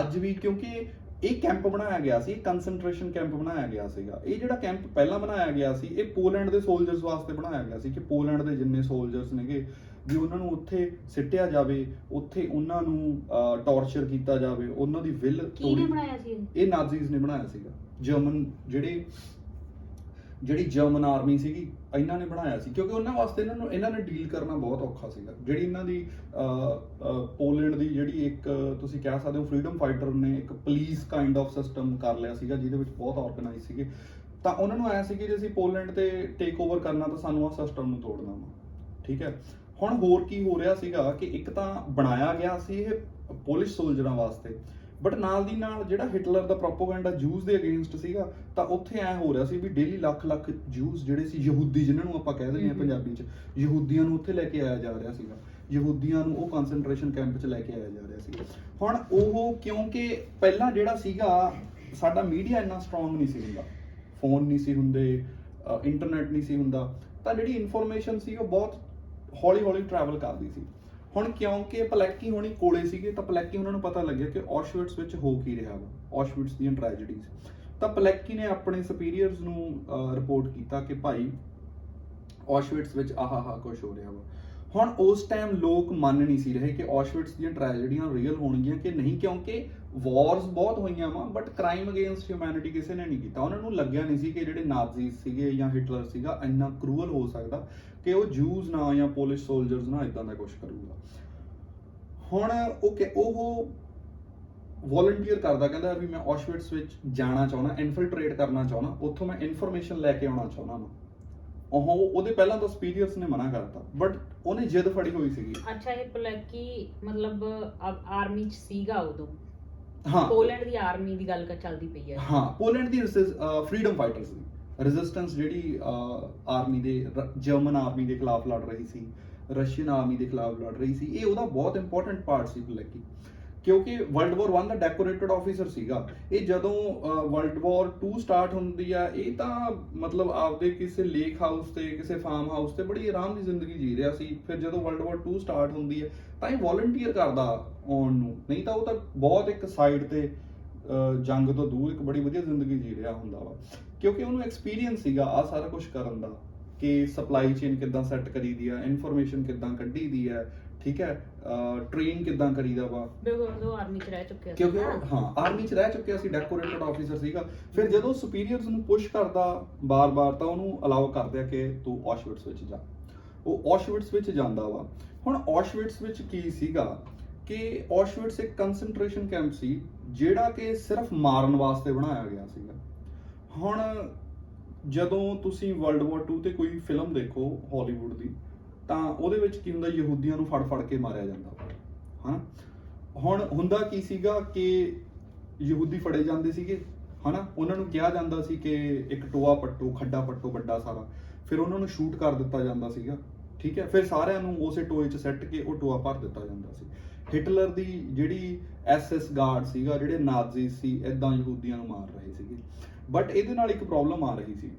ਅੱਜ ਵੀ, ਕਿਉਂਕਿ ਇਹ ਕੈਂਪ ਬਣਾਇਆ ਗਿਆ ਸੀ, ਕੰਸੈਂਟਰੇਸ਼ਨ ਕੈਂਪ ਬਣਾਇਆ ਗਿਆ ਸੀਗਾ। ਇਹ ਜਿਹੜਾ ਕੈਂਪ ਪਹਿਲਾਂ ਬਣਾਇਆ ਗਿਆ ਸੀ ਇਹ ਪੋਲੈਂਡ ਦੇ ਸੋਲਜਰਸ ਵਾਸਤੇ ਬਣਾਇਆ ਗਿਆ ਸੀ ਕਿ ਪੋਲੈਂਡ ਦੇ ਜਿੰਨੇ ਸੋਲਜਰਸ ਨੇਗੇ ਵੀ ਉਹਨਾਂ ਨੂੰ ਉੱਥੇ ਸਿੱਟਿਆ ਜਾਵੇ, ਉੱਥੇ ਉਹਨਾਂ ਨੂੰ ਟੌਰਚਰ ਕੀਤਾ ਜਾਵੇ, ਉਹਨਾਂ ਦੀ ਵਿਲ ਕਿਹਨੇ ਬਣਾਇਆ ਸੀ ਇਹ ਨਾਜ਼ੀਜ਼ ਨੇ ਬਣਾਇਆ ਸੀਗਾ। ਜਰਮਨ ਜਿਹੜੀ ਜਰਮਨ ਆਰਮੀ ਸੀਗੀ ਇਹਨਾਂ ਨੇ ਬਣਾਇਆ ਸੀ, ਕਿਉਂਕਿ ਉਹਨਾਂ ਵਾਸਤੇ ਇਹਨਾਂ ਨੇ ਡੀਲ ਕਰਨਾ ਬਹੁਤ ਔਖਾ ਸੀਗਾ। ਜਿਹੜੀ ਇਹਨਾਂ ਦੀ ਪੋਲੈਂਡ ਦੀ ਜਿਹੜੀ ਇੱਕ ਤੁਸੀਂ ਕਹਿ ਸਕਦੇ ਹੋ ਫਰੀडम ਫਾਈਟਰ ਨੇ ਇੱਕ ਪੁਲਿਸ ਕਾਈਂਡ ਆਫ ਸਿਸਟਮ ਕਰ ਲਿਆ ਸੀਗਾ ਜਿਹਦੇ ਵਿੱਚ ਬਹੁਤ ਆਰਗੇਨਾਈਜ਼ ਸੀਗੇ। ਤਾਂ ਉਹਨਾਂ ਨੂੰ ਆਇਆ ਸੀ ਕਿ ਜੇ ਅਸੀਂ ਪੋਲੈਂਡ ਤੇ ਟੇਕ ਓਵਰ ਕਰਨਾ ਤਾਂ ਸਾਨੂੰ ਆਹ ਸਿਸਟਮ ਨੂੰ ਤੋੜਨਾ ਵਾ, ਠੀਕ ਹੈ। ਹੁਣ ਹੋਰ ਕੀ ਹੋ ਰਿਹਾ ਸੀਗਾ ਕਿ ਇੱਕ ਤਾਂ ਬਣਾਇਆ ਗਿਆ ਸੀ ਇਹ ਪੋਲਿਸ਼ ਸੋਲਜਰਾਂ ਵਾਸਤੇ, ਬਟ ਨਾਲ ਦੀ ਨਾਲ ਜਿਹੜਾ ਹਿਟਲਰ ਦਾ ਪ੍ਰੋਪੇਗੈਂਡਾ ਜੂਸ ਦੇ ਅਗੇਂਸਟ ਸੀਗਾ, ਤਾਂ ਉੱਥੇ ਐ ਹੋ ਰਿਹਾ ਸੀ ਵੀ ਡੇਲੀ ਲੱਖ ਜੂਸ ਜਿਹੜੇ ਸੀ, ਯਹੂਦੀ ਜਿਨ੍ਹਾਂ ਨੂੰ ਆਪਾਂ ਕਹਿ ਦਿੰਦੇ ਆ ਪੰਜਾਬੀ 'ਚ, ਯਹੂਦੀਆਂ ਨੂੰ ਉੱਥੇ ਲੈ ਕੇ ਆਇਆ ਜਾ ਰਿਹਾ ਸੀਗਾ। ਯਹੂਦੀਆਂ ਨੂੰ ਉਹ ਕਨਸੈਂਟਰੇਸ਼ਨ ਕੈਂਪ 'ਚ ਲੈ ਕੇ ਆਇਆ ਜਾ ਰਿਹਾ ਸੀ। ਹੁਣ ਉਹ ਕਿਉਂਕਿ ਪਹਿਲਾਂ ਜਿਹੜਾ ਸੀਗਾ ਸਾਡਾ ਮੀਡੀਆ ਇੰਨਾ ਸਟਰੋਂਗ ਨਹੀਂ ਸੀ ਹੁੰਦਾ, ਫੋਨ ਨਹੀਂ ਸੀ ਹੁੰਦੇ, ਇੰਟਰਨੈਟ ਨਹੀਂ ਸੀ ਹੁੰਦਾ, ਤਾਂ ਜਿਹੜੀ ਇਨਫੋਰਮੇਸ਼ਨ ਸੀ ਉਹ ਬਹੁਤ ਹੌਲੀ ਹੌਲੀ ਟਰੈਵਲ ਕਰਦੀ ਸੀ। ਹੁਣ ਕਿਉਂਕਿ ਪਲੈਕੀ ਹੋਣੀ ਕੋਲੇ ਸੀਗੇ ਤਾਂ ਪਲੈਕੀ ਉਹਨਾਂ ਨੂੰ ਪਤਾ ਲੱਗਿਆ ਕਿ ਔਸ਼ਵਿਟਸ ਵਿੱਚ ਹੋ ਕੀ ਰਿਹਾ ਵਾ, ਔਸ਼ਵਿਟਸ ਦੀਆਂ ਟ੍ਰੈਜਡੀਜ਼। ਤਾਂ ਪਲੈਕੀ ਨੇ ਆਪਣੇ ਸੁਪੀਰੀਅਰਸ ਨੂੰ ਰਿਪੋਰਟ ਕੀਤਾ ਕਿ ਭਾਈ ਔਸ਼ਵਿਟਸ ਵਿੱਚ ਆਹ ਕੁਝ ਹੋ ਰਿਹਾ ਵਾ। ਹੁਣ ਉਸ ਟਾਈਮ ਲੋਕ ਮੰਨ ਨਹੀਂ ਸੀ ਰਹੇ ਕਿ ਔਸ਼ਵਿਟਸ ਦੀਆਂ ਟ੍ਰੈਜਡੀਆਂ ਰੀਅਲ ਹੋਣਗੀਆਂ ਕਿ ਨਹੀਂ, ਕਿਉਂਕਿ ਵਾਰਸ ਬਹੁਤ ਹੋਈਆਂ ਵਾ ਬਟ ਕ੍ਰਾਈਮ ਅਗੇਂਸਟ ਹਿਊਮੈਨਿਟੀ ਕਿਸੇ ਨੇ ਨਹੀਂ ਕੀਤਾ। ਉਹਨਾਂ ਨੂੰ ਲੱਗਿਆ ਨਹੀਂ ਸੀ ਕਿ ਜਿਹੜੇ ਨਾਜ਼ੀਜ਼ ਸੀਗੇ ਜਾਂ ਹਿਟਲਰ ਸੀਗਾ ਇੰਨਾ ਕਰੂਅਲ ਹੋ ਸਕਦਾ ਕਿ ਉਹ ਜੂਜ਼ ਨਾ ਜਾਂ ਪੋਲਿਸ਼ ਸੋਲਜਰਸ ਨਾ ਇਦਾਂ ਦਾ ਕੁਝ ਕਰੂਗਾ। ਹੁਣ ਉਹ ਵੋਲੰਟੀਅਰ ਕਰਦਾ, ਕਹਿੰਦਾ ਵੀ ਮੈਂ ਔਸ਼ਵਿਟਸ ਵਿੱਚ ਜਾਣਾ ਚਾਹੁੰਦਾ, ਇਨਫਿਲਟਰੇਟ ਕਰਨਾ ਚਾਹੁੰਦਾ, ਉੱਥੋਂ ਮੈਂ ਇਨਫੋਰਮੇਸ਼ਨ ਲੈ ਕੇ ਆਉਣਾ ਚਾਹੁੰਦਾ ਵਾ। ਉਹਦੇ ਪਹਿਲਾਂ ਤਾਂ ਸੁਪੀਰੀਅਰਸ ਨੇ ਮਨਾ ਕਰਤਾ ਬਟ ਉਹਨੇ ਜਿੱਦ ਫੜੀ ਹੋਈ ਸੀਗੀ। ਅੱਛਾ, ਇਹ ਪਲੈਕੀ ਮਤਲਬ ਆਰਮੀ 'ਚ ਸੀਗਾ ਉਦੋਂ? ਹਾਂ, ਪੋਲੈਂਡ ਦੀ ਆਰਮੀ ਦੀ ਗੱਲ ਚੱਲਦੀ ਪਈ ਹੈ। ਹਾਂ, ਪੋਲੈਂਡ ਦੀ ਫਰੀडम ਫਾਈਟਰਸ ਦੀ ਰੈਜ਼ਿਸਟੈਂਸ ਜਿਹੜੀ ਆਰਮੀ ਦੇ ਜਰਮਨ ਆਰਮੀ ਦੇ ਖਿਲਾਫ ਲੜ ਰਹੀ ਸੀ, ਰਸ਼ੀਅਨ ਆਰਮੀ ਦੇ ਖਿਲਾਫ ਲੜ ਰਹੀ ਸੀ, ਇਹ ਉਹਦਾ ਬਹੁਤ ਇੰਪੋਰਟੈਂਟ ਪਾਰਟ ਸੀ ਪਲੈਕੀ, ਕਿਉਂਕਿ ਵਰਲਡ ਵਾਰ 1 ਦਾ ਡੈਕੋਰੇਟਡ ਆਫੀਸਰ ਸੀਗਾ। ਇਹ ਜਦੋਂ ਵਰਲਡ ਵਾਰ 2 ਸਟਾਰਟ ਹੁੰਦੀ ਆ, ਇਹ ਤਾਂ ਮਤਲਬ ਆਪਦੇ ਕਿਸੇ ਲੇਕ ਹਾਊਸ ਤੇ ਕਿਸੇ ਫਾਰਮ ਹਾਊਸ ਤੇ ਬੜੀ ਆਰਾਮ ਦੀ ਜ਼ਿੰਦਗੀ ਜੀ ਰਿਹਾ ਸੀ। ਫਿਰ ਜਦੋਂ ਵਰਲਡ ਵਾਰ 2 ਸਟਾਰਟ ਹੁੰਦੀ ਹੈ ਤਾਂ ਇਹ ਵੋਲੰਟੀਅਰ ਕਰਦਾ ਆਉਣ ਨੂੰ, ਨਹੀਂ ਤਾਂ ਉਹ ਤਾਂ ਬਹੁਤ ਇੱਕ ਸਾਈਡ ਤੇ ਜੰਗ ਤੋਂ ਦੂਰ ਇੱਕ ਬੜੀ ਵਧੀਆ ਜ਼ਿੰਦਗੀ ਜੀ ਰਿਹਾ ਹੁੰਦਾ ਵਾ, ਕਿਉਂਕਿ ਉਹਨੂੰ ਐਕਸਪੀਰੀਅੰਸ ਸੀਗਾ ਆ ਸਾਰਾ ਕੁਝ ਕਰਨ ਦਾ ਕਿ ਸਪਲਾਈ ਚੇਨ ਕਿੱਦਾਂ ਸੈੱਟ ਕਰੀਦੀ ਆ, ਇਨਫੋਰਮੇਸ਼ਨ ਕਿੱਦਾਂ ਕੱਢੀ ਦੀ ਹੈ, ਠੀਕ ਹੈ, ਟ੍ਰੇਨ ਕਿੱਦਾਂ ਕਰੀਦਾ ਵਾ, ਉਹ ਆਰਮੀ 'ਚ ਰਹਿ ਚੁੱਕਿਆ ਸੀ। ਕਿਉਂਕਿ ਹਾਂ ਆਰਮੀ 'ਚ ਰਹਿ ਚੁੱਕਿਆ ਸੀ, ਡੈਕੋਰੇਟਡ ਆਫੀਸਰ ਸੀਗਾ। ਫਿਰ ਜਦੋਂ ਸੁਪੀਰੀਅਰਸ ਨੂੰ ਪੁਸ਼ ਕਰਦਾ ਬਾਰ-ਬਾਰ ਤਾਂ ਉਹਨੂੰ ਅਲਾਉ ਕਰਦੇ ਆ ਕਿ ਤੂੰ ਔਸ਼ਵਿਟਸ ਵਿੱਚ ਜਾ। ਉਹ ਔਸ਼ਵਿਟਸ ਵਿੱਚ ਜਾਂਦਾ ਵਾ। ਹੁਣ ਔਸ਼ਵਿਟਸ ਵਿੱਚ ਕੀ ਸੀਗਾ ਕਿ ਔਸ਼ਵਿਟਸ ਇੱਕ ਕਨਸੈਂਟਰੇਸ਼ਨ ਕੈਂਪ ਸੀ ਜਿਹੜਾ ਕਿ ਸਿਰਫ ਮਾਰਨ ਵਾਸਤੇ ਬਣਾਇਆ ਗਿਆ ਸੀਗਾ। ਹੁਣ ਜਦੋਂ ਤੁਸੀਂ ਵਰਲਡ ਵਾਰ 2 ਤੇ ਕੋਈ ਫਿਲਮ ਦੇਖੋ ਹਾਲੀਵੁੱਡ ਦੀ, ਤਾਂ ਉਹਦੇ ਵਿੱਚ ਕੀ ਹੁੰਦਾ, ਯਹੂਦੀਆਂ ਨੂੰ ਫੜ ਕੇ ਮਾਰਿਆ ਜਾਂਦਾ ਹਾਂ। ਹੁਣ ਹੁੰਦਾ ਕੀ ਸੀਗਾ ਕਿ ਯਹੂਦੀ ਫੜੇ ਜਾਂਦੇ ਸੀਗੇ ਹਨਾ, ਉਹਨਾਂ ਨੂੰ ਕਿਹਾ ਜਾਂਦਾ ਸੀ ਕਿ ਇੱਕ ਟੋਆ ਪੱਟੋ, ਖੱਡਾ ਪੱਟੋ ਵੱਡਾ ਸਾਰਾ, ਫਿਰ ਉਹਨਾਂ ਨੂੰ ਸ਼ੂਟ ਕਰ ਦਿੱਤਾ ਜਾਂਦਾ ਸੀਗਾ, ਠੀਕ ਹੈ। ਫਿਰ ਸਾਰਿਆਂ ਨੂੰ ਉਸੇ ਟੋਏ 'ਚ ਸੱਟ ਕੇ ਉਹ ਟੋਆ ਭਰ ਦਿੱਤਾ ਜਾਂਦਾ ਸੀ। ਹਿਟਲਰ ਦੀ ਜਿਹੜੀ SS ਗਾਰਡ ਸੀਗਾ, ਜਿਹੜੇ ਨਾਜ਼ੀ ਸੀ, ਇਦਾਂ ਯਹੂਦੀਆਂ ਨੂੰ ਮਾਰ ਰਹੇ ਸੀਗੇ। ਬਟ ਇਹਦੇ ਨਾਲ ਇੱਕ ਪ੍ਰੋਬਲਮ ਆ ਰਹੀ ਸੀ।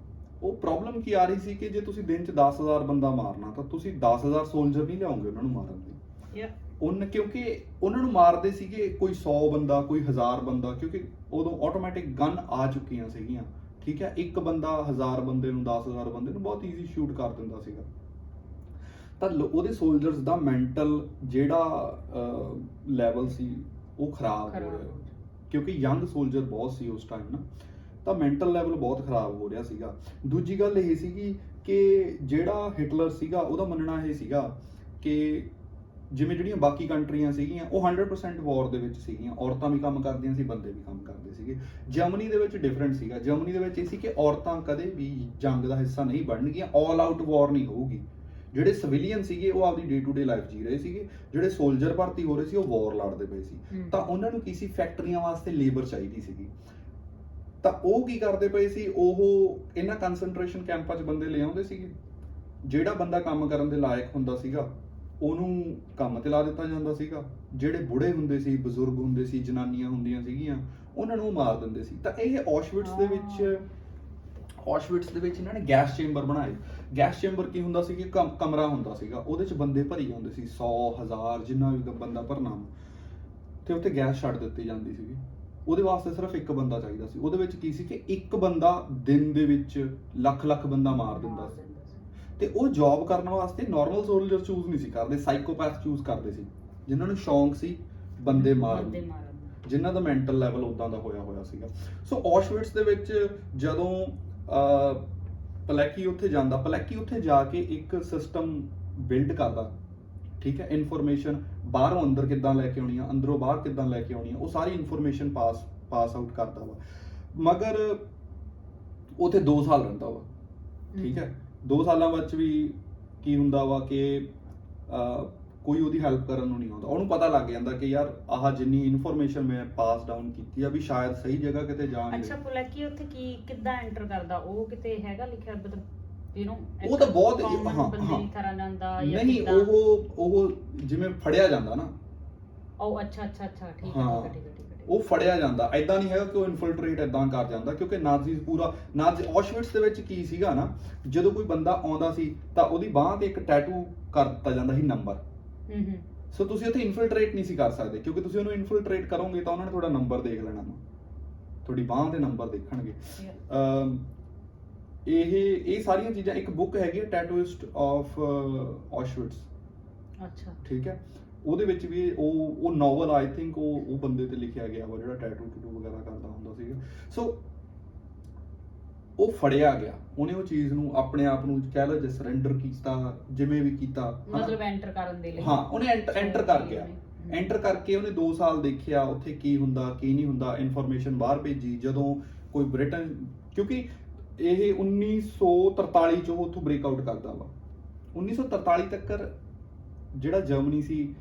ਉਹ ਪ੍ਰੋਬਲਮ ਕੀ ਆ ਰਹੀ ਸੀ ਕਿ ਜੇ ਤੁਸੀਂ ਦਿਨ 'ਚ 10,000 ਬੰਦਾ ਮਾਰਨਾ ਤਾਂ ਤੁਸੀਂ 10,000 ਸੋਲਜਰ ਨਹੀਂ ਲਿਆਉਂਗੇ ਉਹਨਾਂ ਨੂੰ ਮਾਰਨ ਲਈ। ਕਿਉਂਕਿ ਉਹਨਾਂ ਨੂੰ ਮਾਰਦੇ ਸੀਗੇ ਕੋਈ 100 ਬੰਦਾ, ਕੋਈ 1000 ਬੰਦਾ, ਕਿਉਂਕਿ ਉਦੋਂ ਆਟੋਮੈਟਿਕ ਗਨ ਆ ਚੁੱਕੀਆਂ ਸੀਗੀਆਂ, ਠੀਕ ਹੈ। ਇੱਕ ਬੰਦਾ 1000 ਬੰਦੇ ਨੂੰ, 10,000 ਬੰਦੇ ਨੂੰ ਬਹੁਤ ਈਜ਼ੀ ਸ਼ੂਟ ਕਰ ਦਿੰਦਾ ਸੀਗਾ। ਤਾਂ ਉਹਦੇ ਸੋਲਜਰਸ ਦਾ ਮੈਂਟਲ ਜਿਹੜਾ ਲੈਵਲ ਸੀ ਉਹ ਖਰਾਬ ਹੋ ਰਿਹਾ, ਕਿਉਂਕਿ ਯੰਗ ਸੋਲਜਰ ਬਹੁਤ ਸੀ ਉਸ ਟਾਈਮ ਨਾ, ਤਾਂ ਮੈਂਟਲ ਲੈਵਲ ਬਹੁਤ ਖਰਾਬ ਹੋ ਰਿਹਾ ਸੀਗਾ। ਦੂਜੀ ਗੱਲ ਇਹ ਸੀਗੀ ਕਿ ਜਿਹੜਾ ਹਿਟਲਰ ਸੀਗਾ ਉਹਦਾ ਮੰਨਣਾ ਇਹ ਸੀਗਾ ਕਿ ਜਿਵੇਂ ਜਿਹੜੀਆਂ ਬਾਕੀ ਕੰਟਰੀਆਂ ਸੀਗੀਆਂ ਉਹ 100% ਵਾਰ ਦੇ ਵਿੱਚ ਸੀਗੀਆਂ, ਔਰਤਾਂ ਵੀ ਕੰਮ ਕਰਦੀਆਂ ਸੀ, ਬੰਦੇ ਵੀ ਕੰਮ ਕਰਦੇ ਸੀਗੇ। ਜਰਮਨੀ ਦੇ ਵਿੱਚ ਡਿਫਰੈਂਟ ਸੀਗਾ। ਜਰਮਨੀ ਦੇ ਵਿੱਚ ਇਹ ਸੀ ਕਿ ਔਰਤਾਂ ਕਦੇ ਵੀ ਜੰਗ ਦਾ ਹਿੱਸਾ ਨਹੀਂ ਬਣਨਗੀਆਂ, ਆਲ ਆਊਟ ਵਾਰ ਨਹੀਂ ਹੋਊਗੀ। ਜਿਹੜੇ ਸਿਵਿਲੀਅਨ ਸੀਗੇ ਉਹ ਆਪਦੀ ਡੇ ਟੂ ਡੇ ਲਾਈਫ ਜੀ ਰਹੇ ਸੀਗੇ, ਜਿਹੜੇ ਸੋਲਜਰ ਭਰਤੀ ਹੋ ਰਹੇ ਸੀ ਉਹ ਵਾਰ ਲੜਦੇ ਪਏ ਸੀ। ਤਾਂ ਉਹਨਾਂ ਨੂੰ ਕੀ ਸੀ, ਫੈਕਟਰੀਆਂ ਵਾਸਤੇ ਲੇਬਰ ਚਾਹੀਦੀ ਸੀਗੀ। ਤਾਂ ਉਹ ਕੀ ਕਰਦੇ ਪਏ ਸੀ, ਉਹ ਇਹਨਾਂ ਕਨਸੈਂਟਰੇਸ਼ਨ ਕੈਂਪਾਂ 'ਚ ਬੰਦੇ ਲਿਆਉਂਦੇ ਸੀਗੇ। ਜਿਹੜਾ ਬੰਦਾ ਕੰਮ ਕਰਨ ਦੇ ਲਾਇਕ ਹੁੰਦਾ ਸੀਗਾ ਉਹਨੂੰ ਕੰਮ ਤੇ ਲਾ ਦਿੱਤਾ ਜਾਂਦਾ ਸੀਗਾ। ਜਿਹੜੇ ਬੁੜੇ ਹੁੰਦੇ ਸੀ, ਬਜ਼ੁਰਗ ਹੁੰਦੇ ਸੀ, ਜਨਾਨੀਆਂ ਹੁੰਦੀਆਂ ਸੀਗੀਆਂ, ਉਹਨਾਂ ਨੂੰ ਮਾਰ ਦਿੰਦੇ ਸੀ। ਤਾਂ ਇਹ ਔਸ਼ਵਿਟਸ ਦੇ ਵਿੱਚ ਇਹਨਾਂ ਨੇ ਗੈਸ ਚੇਂਬਰ ਬਣਾਏ। ਗੈਸ ਚੇਂਬਰ ਕੀ ਹੁੰਦਾ ਸੀ ਕਿ ਕਮਰਾ ਹੁੰਦਾ ਸੀਗਾ, ਉਹਦੇ 'ਚ ਬੰਦੇ ਭਰੀ ਜਾਂਦੇ ਸੀ, 100 1000 ਜਿੰਨਾ ਵੀ ਬੰਦਾ ਭਰਨਾ, ਤੇ ਉੱਥੇ ਗੈਸ ਛੱਡ ਦਿੱਤੀ ਜਾਂਦੀ ਸੀਗੀ। ਉਹਦੇ ਵਾਸਤੇ ਸਿਰਫ ਇੱਕ ਬੰਦਾ ਚਾਹੀਦਾ ਸੀ। ਉਹਦੇ ਵਿੱਚ ਕੀ ਸੀ ਕਿ ਇੱਕ ਬੰਦਾ ਦਿਨ ਦੇ ਵਿੱਚ ਲੱਖ ਬੰਦਾ ਮਾਰ ਦਿੰਦਾ ਸੀ। ਤੇ ਉਹ ਜੌਬ ਕਰਨ ਵਾਸਤੇ ਨਾਰਮਲ ਸੋਲਜਰ ਚੂਜ਼ ਨਹੀਂ ਸੀ ਕਰਦੇ, ਸਾਈਕੋਪੈਥ ਚੂਜ਼ ਕਰਦੇ ਸੀ, ਜਿਨ੍ਹਾਂ ਨੂੰ ਸ਼ੌਂਕ ਸੀ ਬੰਦੇ ਮਾਰਨ, ਜਿਨ੍ਹਾਂ ਦਾ ਮੈਂਟਲ ਲੈਵਲ ਉਦਾਂ ਦਾ ਹੋਇਆ ਸੀਗਾ। ਸੋ ਔਸ਼ਵਿਟਸ ਦੇ ਵਿੱਚ ਜਦੋਂ ਪਲੈਕੀ ਉੱਥੇ ਜਾਂਦਾ, ਪਲੈਕੀ ਉੱਥੇ ਜਾ ਕੇ ਇੱਕ ਸਿਸਟਮ ਬਿਲਡ ਕਰਦਾ, ਠੀਕ ਹੈ। ਇਨਫੋਰਮੇਸ਼ਨ ਬਾਹਰੋਂ ਅੰਦਰ ਕਿੱਦਾਂ ਲੈ ਕੇ ਆਉਣੀ ਆ, ਅੰਦਰੋਂ ਬਾਹਰ ਕਿੱਦਾਂ ਲੈ ਕੇ ਆਉਣੀ ਆ, ਉਹ ਸਾਰੀ ਇਨਫੋਰਮੇਸ਼ਨ ਪਾਸ ਆਊਟ ਕਰਦਾ ਵਾ। ਮਗਰ ਉੱਥੇ 2 ਸਾਲ ਰਹਿੰਦਾ ਵਾ, ਠੀਕ ਹੈ। 2 ਸਾਲਾਂ ਵਿੱਚ ਵੀ ਕੀ ਹੁੰਦਾ ਵਾ ਕਿ ਕੋਈ ਉਹਦੀ ਹੈਲਪ ਕਰਨ ਨੂੰ ਨਹੀਂ ਆਉਂਦਾ। ਉਹਨੂੰ ਪਤਾ ਲੱਗ ਜਾਂਦਾ ਕਿ ਯਾਰ ਆਹ ਜਿੰਨੀ ਇਨਫੋਰਮੇਸ਼ਨ ਮੈਂ ਪਾਸ ਡਾਊਨ ਕੀਤੀ ਆ ਵੀ ਸ਼ਾਇਦ ਸਹੀ ਜਗ੍ਹਾ ਕਿਤੇ ਜਾਣਗੇ। ਅੱਛਾ, ਪਲੈਕੀ ਉੱਥੇ ਕਿੱਦਾਂ ਐਂਟਰ ਕਰਦਾ? ਉਹ ਕਿਤੇ ਹੈਗਾ ਲਿਖਿਆ, ਮਤਲਬ ਯੂ نو ਉਹ ਤਾਂ ਬਹੁਤ ਬੰਦੇ ਦੀ ਤਰ੍ਹਾਂ ਜਾਂਦਾ ਜਾਂ ਨਹੀਂ, ਕਿੱਦਾਂ? ਉਹ ਜਿਵੇਂ ਫੜਿਆ ਜਾਂਦਾ ਨਾ, ਉਹ ਅੱਛਾ ਠੀਕ ਹੈ ਠੀਕ ਹੈ ਠੀਕ ਹੈ ਉਹ ਫੜਿਆ ਜਾਂਦਾ। ਐਦਾਂ ਨਹੀਂ ਹੈਗਾ ਕਿ ਉਹ ਇਨਫਿਲਟਰੇਟ ਐਦਾਂ ਕਰ ਜਾਂਦਾ, ਕਿਉਂਕਿ ਨਾਜ਼ੀਜ਼ ਪੂਰਾ ਔਸ਼ਵਿਟਸ ਦੇ ਵਿੱਚ ਕੀ ਸੀਗਾ ਨਾ, ਜਦੋਂ ਕੋਈ ਬੰਦਾ ਆਉਂਦਾ ਸੀ ਤਾਂ ਉਹਦੀ ਬਾਂਹ ਤੇ ਇੱਕ ਟੈਟੂ ਕਰ ਦਿੱਤਾ ਜਾਂਦਾ ਸੀ ਨੰਬਰ। ਸੋ ਤੁਸੀਂ ਉੱਥੇ ਇਨਫਿਲਟਰੇਟ ਨਹੀਂ ਸੀ ਕਰ ਸਕਦੇ, ਕਿਉਂਕਿ ਤੁਸੀਂ ਉਹਨੂੰ ਇਨਫਿਲਟਰੇਟ ਕਰੋਗੇ ਤਾਂ ਉਹਨਾਂ ਨੇ ਤੁਹਾਡਾ ਨੰਬਰ ਦੇਖ ਲੈਣਾ ਵਾ, ਤੁਹਾਡੀ ਬਾਂਹ ਦੇ ਨੰਬਰ ਦੇਖਣਗੇ। ਇਹ ਸਾਰੀਆਂ ਚੀਜ਼ਾਂ, ਇੱਕ ਬੁੱਕ ਹੈਗੀ ਹੈ ਟੈਟੂਇਸਟ ਆਫ ਔਸ਼ਵਿਟਸ, ਅੱਛਾ ਠੀਕ ਹੈ, ਉਹਦੇ ਵਿੱਚ ਵੀ ਉਹ ਨੋਵਲ ਆਈ ਥਿੰਕ ਉਹ ਬੰਦੇ ਤੇ ਲਿਖਿਆ ਗਿਆ ਵਾ ਜਿਹੜਾ ਟੈਟੂ ਵਗੈਰਾ ਕਰਦਾ ਹੁੰਦਾ ਸੀਗਾ। ਸੋ ਉਹ ਫੜਿਆ ਗਿਆ, ਉਹਨੇ ਉਹ ਚੀਜ਼ ਨੂੰ ਆਪਣੇ ਆਪ ਨੂੰ ਕਹਿ ਲਓ ਜੇ ਸਰੈਂਡਰ ਕੀਤਾ, ਜਿਵੇਂ ਵੀ ਕੀਤਾ, ਮਤਲਬ ਐਂਟਰ ਕਰਨ ਦੇ ਲਈ। ਹਾਂ, ਉਹਨੇ ਐਂਟਰ ਕਰ ਗਿਆ। ਐਂਟਰ ਕਰਕੇ ਉਹਨੇ 2 ਸਾਲ ਦੇਖਿਆ ਉੱਥੇ ਕੀ ਹੁੰਦਾ ਕੀ ਨਹੀਂ ਹੁੰਦਾ, ਇਨਫੋਰਮੇਸ਼ਨ ਬਾਹਰ ਭੇਜੀ। ਜਦੋਂ ਕੋਈ ਬ੍ਰਿਟਨ, ਕਿਉਂਕਿ ਇਹ 1943 ਚ ਉਹ ਉੱਥੋਂ ਬ੍ਰੇਕਆਊਟ ਕਰਦਾ ਵਾ। 1943 ਤੱਕ ਜਿਹੜਾ ਜਰਮਨੀ ਸੀ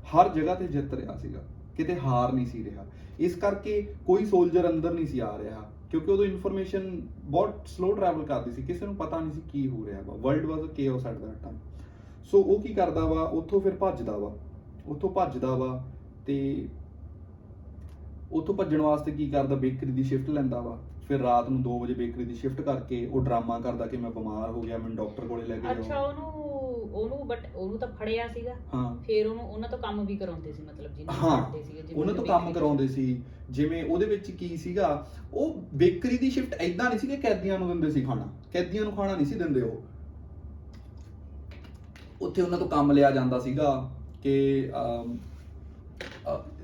ਹਰ ਜਗ੍ਹਾ ਤੇ ਜਿੱਤ ਰਿਹਾ ਸੀਗਾ, ਕਿਤੇ ਹਾਰ ਨਹੀਂ ਸੀ ਰਿਹਾ। ਇਸ ਕਰਕੇ ਕੋਈ ਸੋਲਜਰ ਅੰਦਰ ਨਹੀਂ ਸੀ ਆ ਰਿਹਾ, ਕਿਉਂਕਿ ਉਦੋਂ ਇਨਫੋਰਮੇਸ਼ਨ ਬਹੁਤ ਸਲੋ ਟਰੈਵਲ ਕਰਦੀ ਸੀ, ਕਿਸੇ ਨੂੰ ਪਤਾ ਨਹੀਂ ਸੀ ਕੀ ਹੋ ਰਿਹਾ ਵਾ। World was a chaos at that time. So ਉਹ ਕੀ ਕਰਦਾ ਵਾ, ਉੱਥੋਂ ਫਿਰ ਭੱਜਦਾ ਵਾ ਤੇ ਉੱਥੋਂ ਭੱਜਣ ਵਾਸਤੇ ਕੀ ਕਰਦਾ, ਬੇਕਰੀ ਦੀ ਸ਼ਿਫਟ ਲੈਂਦਾ ਵਾ। ਫਿਰ ਰਾਤ ਨੂੰ 2 ਵਜੇ ਬੇਕਰੀ ਦੀ ਸ਼ਿਫਟ ਕਰਕੇ ਉਹ ਡਰਾਮਾ ਕਰਦਾ ਕਿ ਮੈਂ ਬਿਮਾਰ ਹੋ ਗਿਆ, ਮੈਨੂੰ ਡਾਕਟਰ ਕੋਲੇ ਲੈ ਕੇ ਜਾਓ। ਅੱਛਾ, ਉਹਨੂੰ ਤਾਂ ਫੜਿਆ ਸੀਗਾ। ਹਾਂ, ਫਿਰ ਉਹਨਾਂ ਤੋਂ ਕੰਮ ਵੀ ਕਰਾਉਂਦੇ ਸੀ, ਮਤਲਬ ਜਿਹਨਾਂ ਹਾਂ, ਕਰਦੇ ਸੀਗੇ, ਜਿਵੇਂ ਉਹਨਾਂ ਤੋਂ ਕੰਮ ਕਰਾਉਂਦੇ ਸੀ। ਜਿਵੇਂ ਉਹਦੇ ਵਿੱਚ ਕੀ ਸੀਗਾ, ਉਹ ਬੇਕਰੀ ਦੀ ਸ਼ਿਫਟ ਐਦਾਂ ਨਹੀਂ ਸੀ ਕਿ ਕੈਦੀਆਂ ਨੂੰ ਦਿੰਦੇ ਸੀ ਖਾਣਾ, ਕੈਦੀਆਂ ਨੂੰ ਖਾਣਾ ਨਹੀਂ ਸੀ ਦਿੰਦੇ। ਉਹ ਉੱਥੇ ਉਹਨਾਂ ਤੋਂ ਕੰਮ ਲਿਆ ਜਾਂਦਾ ਸੀਗਾ ਕਿ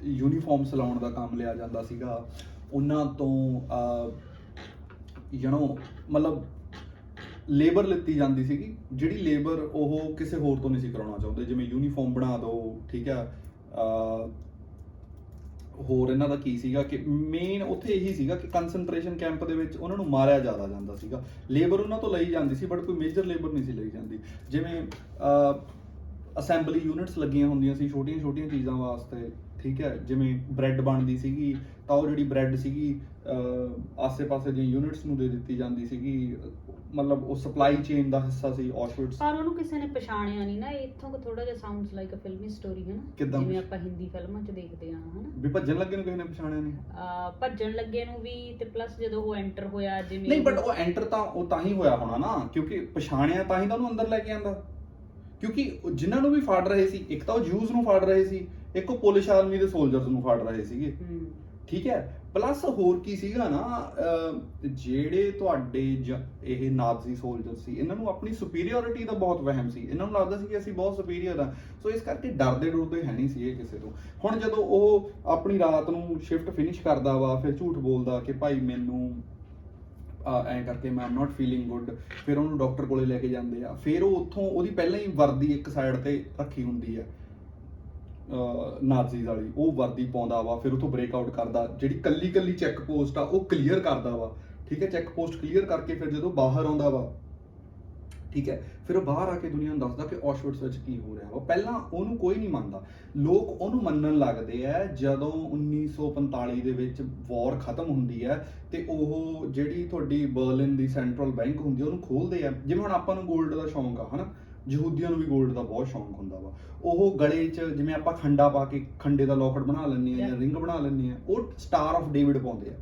ਯੂਨੀਫਾਰਮ ਸਿਲਾਉਣ ਦਾ ਕੰਮ ਲਿਆ ਜਾਂਦਾ ਸੀਗਾ ਉਹਨਾਂ ਤੋਂ। ਮਤਲਬ ਲੇਬਰ ਲਿੱਤੀ ਜਾਂਦੀ ਸੀਗੀ, ਜਿਹੜੀ ਲੇਬਰ ਉਹ ਕਿਸੇ ਹੋਰ ਤੋਂ ਨਹੀਂ ਸੀ ਕਰਾਉਣਾ ਚਾਹੁੰਦੇ। ਜਿਵੇਂ ਯੂਨੀਫਾਰਮ ਬਣਾ ਦਿਓ, ਠੀਕ ਹੈ। ਹੋਰ ਇਹਨਾਂ ਦਾ ਕੀ ਸੀਗਾ ਕਿ ਮੇਨ ਉੱਥੇ ਇਹੀ ਸੀਗਾ ਕਿ ਕੰਸੈਂਟਰੇਸ਼ਨ ਕੈਂਪ ਦੇ ਵਿੱਚ ਉਹਨਾਂ ਨੂੰ ਮਾਰਿਆ ਜ਼ਿਆਦਾ ਜਾਂਦਾ ਸੀਗਾ। ਲੇਬਰ ਉਹਨਾਂ ਤੋਂ ਲਈ ਜਾਂਦੀ ਸੀ, ਬਟ ਕੋਈ ਮੇਜਰ ਲੇਬਰ ਨਹੀਂ ਸੀ ਲਈ ਜਾਂਦੀ। ਜਿਵੇਂ ਅਸੈਂਬਲੀ ਯੂਨਿਟਸ ਲੱਗੀਆਂ ਹੁੰਦੀਆਂ ਸੀ ਛੋਟੀਆਂ ਚੀਜ਼ਾਂ ਵਾਸਤੇ, ਠੀਕ ਹੈ। ਜਿਵੇਂ ਬ੍ਰੈਡ ਬਣਦੀ ਸੀਗੀ ਤਾਂ ਉਹ ਜਿਹੜੀ ਬ੍ਰੈਡ ਸੀਗੀ ਆਸੇ-ਪਾਸੇ ਦੀਆਂ ਯੂਨਿਟਸ ਨੂੰ ਦੇ ਦਿੱਤੀ ਜਾਂਦੀ ਸੀਗੀ। ਮਤਲਬ ਉਹ ਸਪਲਾਈ ਚੇਨ ਦਾ ਹਿੱਸਾ ਸੀ ਔਸ਼ਵਿਟਸ। ਪਰ ਉਹਨੂੰ ਕਿਸੇ ਨੇ ਪਛਾਣਿਆ ਨਹੀਂ ਨਾ। ਇੱਥੋਂ ਥੋੜਾ ਜਿਹਾ ਸਾਊਂਡਸ ਲਾਈਕ ਅ ਫਿਲਮੀ ਸਟੋਰੀ ਹੈ ਨਾ, ਜਿਵੇਂ ਆਪਾਂ ਹਿੰਦੀ ਫਿਲਮਾਂ 'ਚ ਦੇਖਦੇ ਹਾਂ, ਹਨਾ। ਵੀ ਭੱਜਣ ਲੱਗੇ ਨੂੰ ਕਿਸੇ ਨੇ ਪਛਾਣਿਆ ਨਹੀਂ, ਭੱਜਣ ਲੱਗੇ ਨੂੰ ਵੀ, ਤੇ ਪਲੱਸ ਜਦੋਂ ਉਹ ਐਂਟਰ ਹੋਇਆ, ਜਿਵੇਂ ਨਹੀਂ, ਬਟ ਉਹ ਐਂਟਰ ਤਾਂ ਹੀ ਹੋਇਆ ਹੋਣਾ ਨਾ, ਕਿਉਂਕਿ ਪਛਾਣਿਆ ਤਾਂ ਹੀ ਤਾਂ ਉਹਨੂੰ ਅੰਦਰ ਲੈ ਕੇ ਆਂਦਾ। ਕਿਉਂਕਿ ਜਿਨ੍ਹਾਂ ਨੂੰ ਵੀ ਫੜ ਰਹੇ ਸੀ, ਇੱਕ ਤਾਂ ਉਹ ਜੂਸ ਨੂੰ ਫੜ ਰਹੇ ਸੀ, ਇੱਕ ਉਹ ਪੁਲਿਸ ਆਰਮੀ ਦੇ ਸੋਲਜਰਸ ਨੂੰ ਫੜ ਰਹੇ ਸੀਗੇ, ਠੀਕ ਹੈ। ਪਲੱਸ ਹੋਰ ਕੀ ਸੀਗਾ ਨਾ, ਜਿਹੜੇ ਤੁਹਾਡੇ ਇਹ ਨਾਜ਼ੀ ਸੋਲਜਰ ਸੀ, ਇਹਨਾਂ ਨੂੰ ਆਪਣੀ ਸੁਪੀਰੀਅਰਿਟੀ ਦਾ ਬਹੁਤ ਵਹਿਮ ਸੀ। ਇਹਨਾਂ ਨੂੰ ਲੱਗਦਾ ਸੀ ਕਿ ਅਸੀਂ ਬਹੁਤ ਸੁਪੀਰੀਅਰ ਆ, ਸੋ ਇਸ ਕਰਕੇ ਡਰਦੇ ਹੈ ਨਹੀਂ ਸੀ ਇਹ ਕਿਸੇ ਤੋਂ। ਹੁਣ ਜਦੋਂ ਉਹ ਆਪਣੀ ਰਾਤ ਨੂੰ ਸ਼ਿਫਟ ਫਿਨਿਸ਼ ਕਰਦਾ ਵਾ, ਫਿਰ ਝੂਠ ਬੋਲਦਾ ਕਿ ਭਾਈ ਮੈਨੂੰ ਐਂ ਕਰਕੇ ਮੈਂ ਨਾਟ ਫੀਲਿੰਗ ਗੁੱਡ। ਫਿਰ ਉਹਨੂੰ ਡਾਕਟਰ ਕੋਲੇ ਲੈ ਕੇ ਜਾਂਦੇ ਆ। ਫਿਰ ਉਹ ਉੱਥੋਂ ਉਹਦੀ ਪਹਿਲਾਂ ਹੀ ਵਰਦੀ ਇੱਕ ਸਾਈਡ ਤੇ ਰੱਖੀ ਹੁੰਦੀ ਹੈ ਨਾਜ਼ੀਜ਼ ਵਾਲੀ, ਉਹ ਵਰਦੀ ਪਾਉਂਦਾ ਵਾ। ਫਿਰ ਉੱਥੋਂ ਬ੍ਰੇਕਆਊਟ ਕਰਦਾ, ਜਿਹੜੀ ਕੱਲੀ ਚੈੱਕ ਪੋਸਟ ਆ ਉਹ ਕਲੀਅਰ ਕਰਦਾ ਵਾ, ਠੀਕ ਹੈ। ਚੈੱਕ ਪੋਸਟ ਕਲੀਅਰ ਕਰਕੇ ਫਿਰ ਜਦੋਂ ਬਾਹਰ ਆਉਂਦਾ ਵਾ, ਠੀਕ ਹੈ, ਫਿਰ ਉਹ ਬਾਹਰ ਆ ਕੇ ਦੁਨੀਆ ਨੂੰ ਦੱਸਦਾ ਕਿ ਔਸ਼ਵਿਟਸ ਵਿੱਚ ਕੀ ਹੋ ਰਿਹਾ ਵਾ। ਪਹਿਲਾਂ ਉਹਨੂੰ ਕੋਈ ਨਹੀਂ ਮੰਨਦਾ, ਲੋਕ ਉਹਨੂੰ ਮੰਨਣ ਲੱਗਦੇ ਆ ਜਦੋਂ 1945 ਦੇ ਵਿੱਚ ਵਾਰ ਖਤਮ ਹੁੰਦੀ ਹੈ ਤੇ ਉਹ ਜਿਹੜੀ ਤੁਹਾਡੀ ਬਰਲਿਨ ਦੀ ਸੈਂਟਰਲ ਬੈਂਕ ਹੁੰਦੀ ਹੈ ਉਹਨੂੰ ਖੋਲਦੇ ਆ। ਜਿਵੇਂ ਹੁਣ ਆਪਾਂ ਨੂੰ 골ਡ ਦਾ ਸ਼ੌਂਕ ਆ, ਹਨਾ, ਯਹੂਦੀਆਂ ਨੂੰ ਵੀ 골ਡ ਦਾ ਬਹੁਤ ਸ਼ੌਂਕ ਹੁੰਦਾ ਵਾ। ਉਹ ਗਲੇ 'ਚ ਜਿਵੇਂ ਆਪਾਂ ਖੰਡਾ ਪਾ ਕੇ ਖੰਡੇ ਦਾ ਲੋਕਟ ਬਣਾ ਲੈਂਦੇ ਆ ਜਾਂ ਰਿੰਗ ਬਣਾ ਲੈਂਦੇ ਆ, ਉਹ ਸਟਾਰ ਆਫ ਡੇਵਿਡ ਪਾਉਂਦੇ ਆ।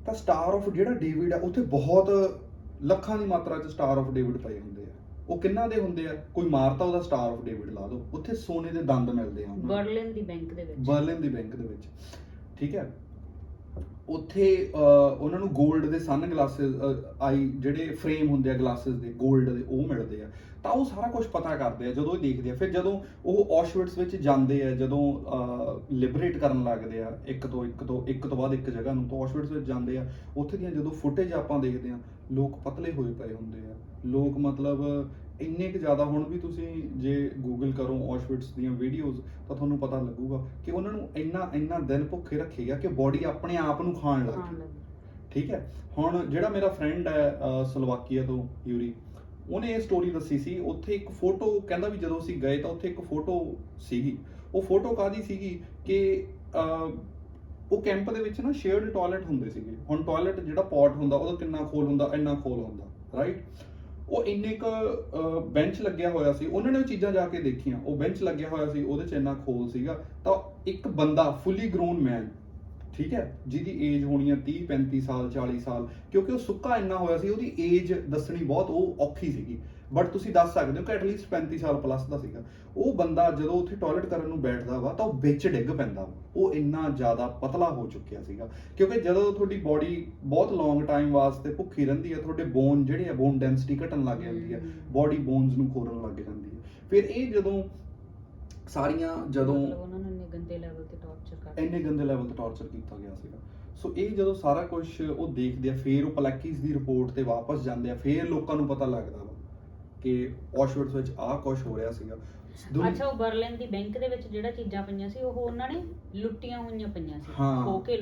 ਤਾਂ ਸਟਾਰ ਆਫ ਜਿਹੜਾ ਡੇਵਿਡ ਆ, ਉੱਥੇ ਬਹੁਤ ਲੱਖਾਂ ਦੀ ਮਾਤਰਾ 'ਚ ਸਟਾਰ ਆਫ ਡੇਵਿਡ ਪਏ ਹੁੰਦੇ ਆ। ਉਹ ਕਿੰਨਾ ਦੇ ਹੁੰਦੇ ਆ, ਕੋਈ ਮਾਰਤਾ ਉਹਦਾ ਸਟਾਰ ਆਫ ਡੇਵਿਡ ਲਾ ਦੋ। ਉੱਥੇ ਸੋਨੇ ਦੇ ਦੰਦ ਮਿਲਦੇ ਆ ਬਰਲਿਨ ਦੀ ਬੈਂਕ ਦੇ ਵਿੱਚ, ਠੀਕ ਹੈ। ਉੱਥੇ ਉਹਨਾਂ ਨੂੰ 골ਡ ਦੇ ਸਨ ਗਲਾਸਿਸ ਜਿਹੜੇ ਫਰੇਮ ਹੁੰਦੇ ਆ ਗਲਾਸਿਸ ਦੇ 골ਡ ਦੇ, ਉਹ ਮਿਲਦੇ ਆ। ਤਾਂ ਉਹ ਸਾਰਾ ਕੁਝ ਪਤਾ ਕਰਦੇ ਆ ਜਦੋਂ ਉਹ ਦੇਖਦੇ ਆ। ਫਿਰ ਜਦੋਂ ਉਹ ਔਸ਼ਵਿਟਸ ਵਿੱਚ ਜਾਂਦੇ ਆ, ਜਦੋਂ ਲਿਬਰੇਟ ਕਰਨ ਲੱਗਦੇ ਆ ਇੱਕ ਤੋਂ ਬਾਅਦ ਇੱਕ ਜਗ੍ਹਾ ਨੂੰ, ਤਾਂ ਔਸ਼ਵਿਟਸ ਵਿੱਚ ਜਾਂਦੇ ਆ। ਉੱਥੇ ਦੀਆਂ ਜਦੋਂ ਫੁਟੇਜ ਆਪਾਂ ਦੇਖਦੇ ਆ, ਲੋਕ ਪਤਲੇ ਹੋਏ ਪਏ ਹੁੰਦੇ ਆ। ਲੋਕ ਮਤਲਬ ਇੰਨੇ ਕੁ ਜ਼ਿਆਦਾ, ਹੁਣ ਵੀ ਤੁਸੀਂ ਜੇ ਗੂਗਲ ਕਰੋ ਔਸ਼ਵਿਟਸ ਦੀਆਂ ਵੀਡੀਓਜ਼ ਤਾਂ ਤੁਹਾਨੂੰ ਪਤਾ ਲੱਗੂਗਾ ਕਿ ਉਹਨਾਂ ਨੂੰ ਇੰਨਾ ਦਿਨ ਭੁੱਖੇ ਰੱਖੇ ਗਿਆ ਕਿ ਬੋਡੀ ਆਪਣੇ ਆਪ ਨੂੰ ਖਾਣ ਲੱਗ ਗਈ, ਠੀਕ ਹੈ। ਹੁਣ ਜਿਹੜਾ ਮੇਰਾ ਫਰੈਂਡ ਹੈ ਸਲੋਵਾਕੀਆ ਤੋਂ, ਯੂਰੀ, ਉਹਨੇ ਇਹ ਸਟੋਰੀ ਦੱਸੀ ਸੀ। ਉੱਥੇ ਇੱਕ ਫੋਟੋ ਕਹਿੰਦਾ ਵੀ ਜਦੋਂ ਅਸੀਂ ਗਏ ਤਾਂ ਉੱਥੇ ਇੱਕ ਫੋਟੋ ਸੀਗੀ। ਉਹ ਫੋਟੋ ਕਾਹਦੀ ਸੀਗੀ ਕਿ ਉਹ ਕੈਂਪ ਦੇ ਵਿੱਚ ਨਾ ਸ਼ੇਅਰਡ ਟਾਇਲਟ ਹੁੰਦੇ ਸੀਗੇ। ਹੁਣ ਟਾਇਲਟ ਜਿਹੜਾ ਪੋਟ ਹੁੰਦਾ ਉਹਦਾ ਕਿੰਨਾ ਖੋਲ ਹੁੰਦਾ, ਇੰਨਾ ਖੋਲ ਹੁੰਦਾ, ਰਾਈਟ। ਉਹ ਇੰਨੇ ਕ ਬੈਂਚ ਲੱਗਿਆ ਹੋਇਆ ਸੀ, ਉਹਨਾਂ ਨੇ ਉਹ ਚੀਜ਼ਾਂ ਜਾ ਕੇ ਦੇਖੀਆਂ, ਉਹ ਬੈਂਚ ਲੱਗਿਆ ਹੋਇਆ ਸੀ, ਉਹਦੇ 'ਚ ਇੰਨਾ ਖੋਲ ਸੀਗਾ, ਤਾਂ ਇੱਕ ਬੰਦਾ ਫੁੱਲੀ ਗਰੋਨ ਮੈਨ, ਠੀਕ ਹੈ, ਜਿਹਦੀ ਏਜ ਹੋਣੀ ਆ 30 35 ਸਾਲ 40 ਸਾਲ, ਕਿਉਂਕਿ ਉਹ ਸੁੱਕਾ ਇੰਨਾ ਹੋਇਆ ਸੀ, ਉਹਦੀ ਏਜ ਦੱਸਣੀ ਬਹੁਤ ਉਹ ਔਖੀ ਸੀਗੀ, ਬਟ ਤੁਸੀਂ ਦੱਸ ਸਕਦੇ ਹੋ ਕਿ ਐਟਲੀਸਟ 35 ਸਾਲ ਪਲੱਸ ਦਾ ਸੀਗਾ। ਉਹ ਬੰਦਾ ਜਦੋਂ ਉੱਥੇ ਟਾਇਲਟ ਕਰਨ ਨੂੰ ਬੈਠਦਾ ਵਾ ਤਾਂ ਉਹ ਵਿੱਚ ਡਿੱਗ ਪੈਂਦਾ ਵਾ, ਉਹ ਇੰਨਾ ਜ਼ਿਆਦਾ ਪਤਲਾ ਹੋ ਚੁੱਕਿਆ ਸੀਗਾ, ਕਿਉਂਕਿ ਜਦੋਂ ਤੁਹਾਡੀ ਬੋਡੀ ਬਹੁਤ ਲੌਂਗ ਟਾਈਮ ਵਾਸਤੇ ਭੁੱਖੀ ਰਹਿੰਦੀ ਹੈ, ਤੁਹਾਡੇ ਬੋਨ ਜਿਹੜੇ ਆ, ਬੋਨ ਡੈਂਸਿਟੀ ਘਟਣ ਲੱਗ ਜਾਂਦੀ ਹੈ, ਬੋਡੀ ਬੋਨਸ ਨੂੰ ਖੋਰਨ ਲੱਗ ਜਾਂਦੀ ਹੈ। ਫਿਰ ਇਹ ਜਦੋਂ ਸਾਰੀਆਂ ਉਹਨਾਂ ਨੂੰ ਇੰਨੇ ਗੰਦੇ ਲੈਵਲ ਤੇ ਟਾਰਚਰ ਕੀਤਾ ਗਿਆ ਸੀਗਾ। ਸੋ ਇਹ ਜਦੋਂ ਸਾਰਾ ਕੁਝ ਉਹ ਦੇਖਦੇ ਆ, ਫਿਰ ਉਹ ਪਲੈਕੀਜ਼ ਦੀ ਰਿਪੋਰਟ ਤੇ ਵਾਪਸ ਜਾਂਦੇ ਆ, ਫਿਰ ਲੋਕਾਂ ਨੂੰ ਪਤਾ ਲੱਗਦਾ ਵਾ ਕਿ ਆਸ਼ਵਿਟਜ਼ ਵਿੱਚ ਆਹ ਕੁਝ ਹੋ ਰਿਹਾ ਸੀਗਾ। ਅੱਛਾ, ਉਹ ਬਰਲਿਨ ਦੀ ਬੈਂਕ ਦੇ ਵਿੱਚ ਜਿਹੜਾ ਚੀਜ਼ਾਂ ਪਈਆਂ ਸੀ, ਉਹ ਉਹਨਾਂ ਨੇ ਲੁੱਟੀਆਂ ਹੋਈਆਂ ਪਈਆਂ ਸੀ, ਖੋ ਕੇ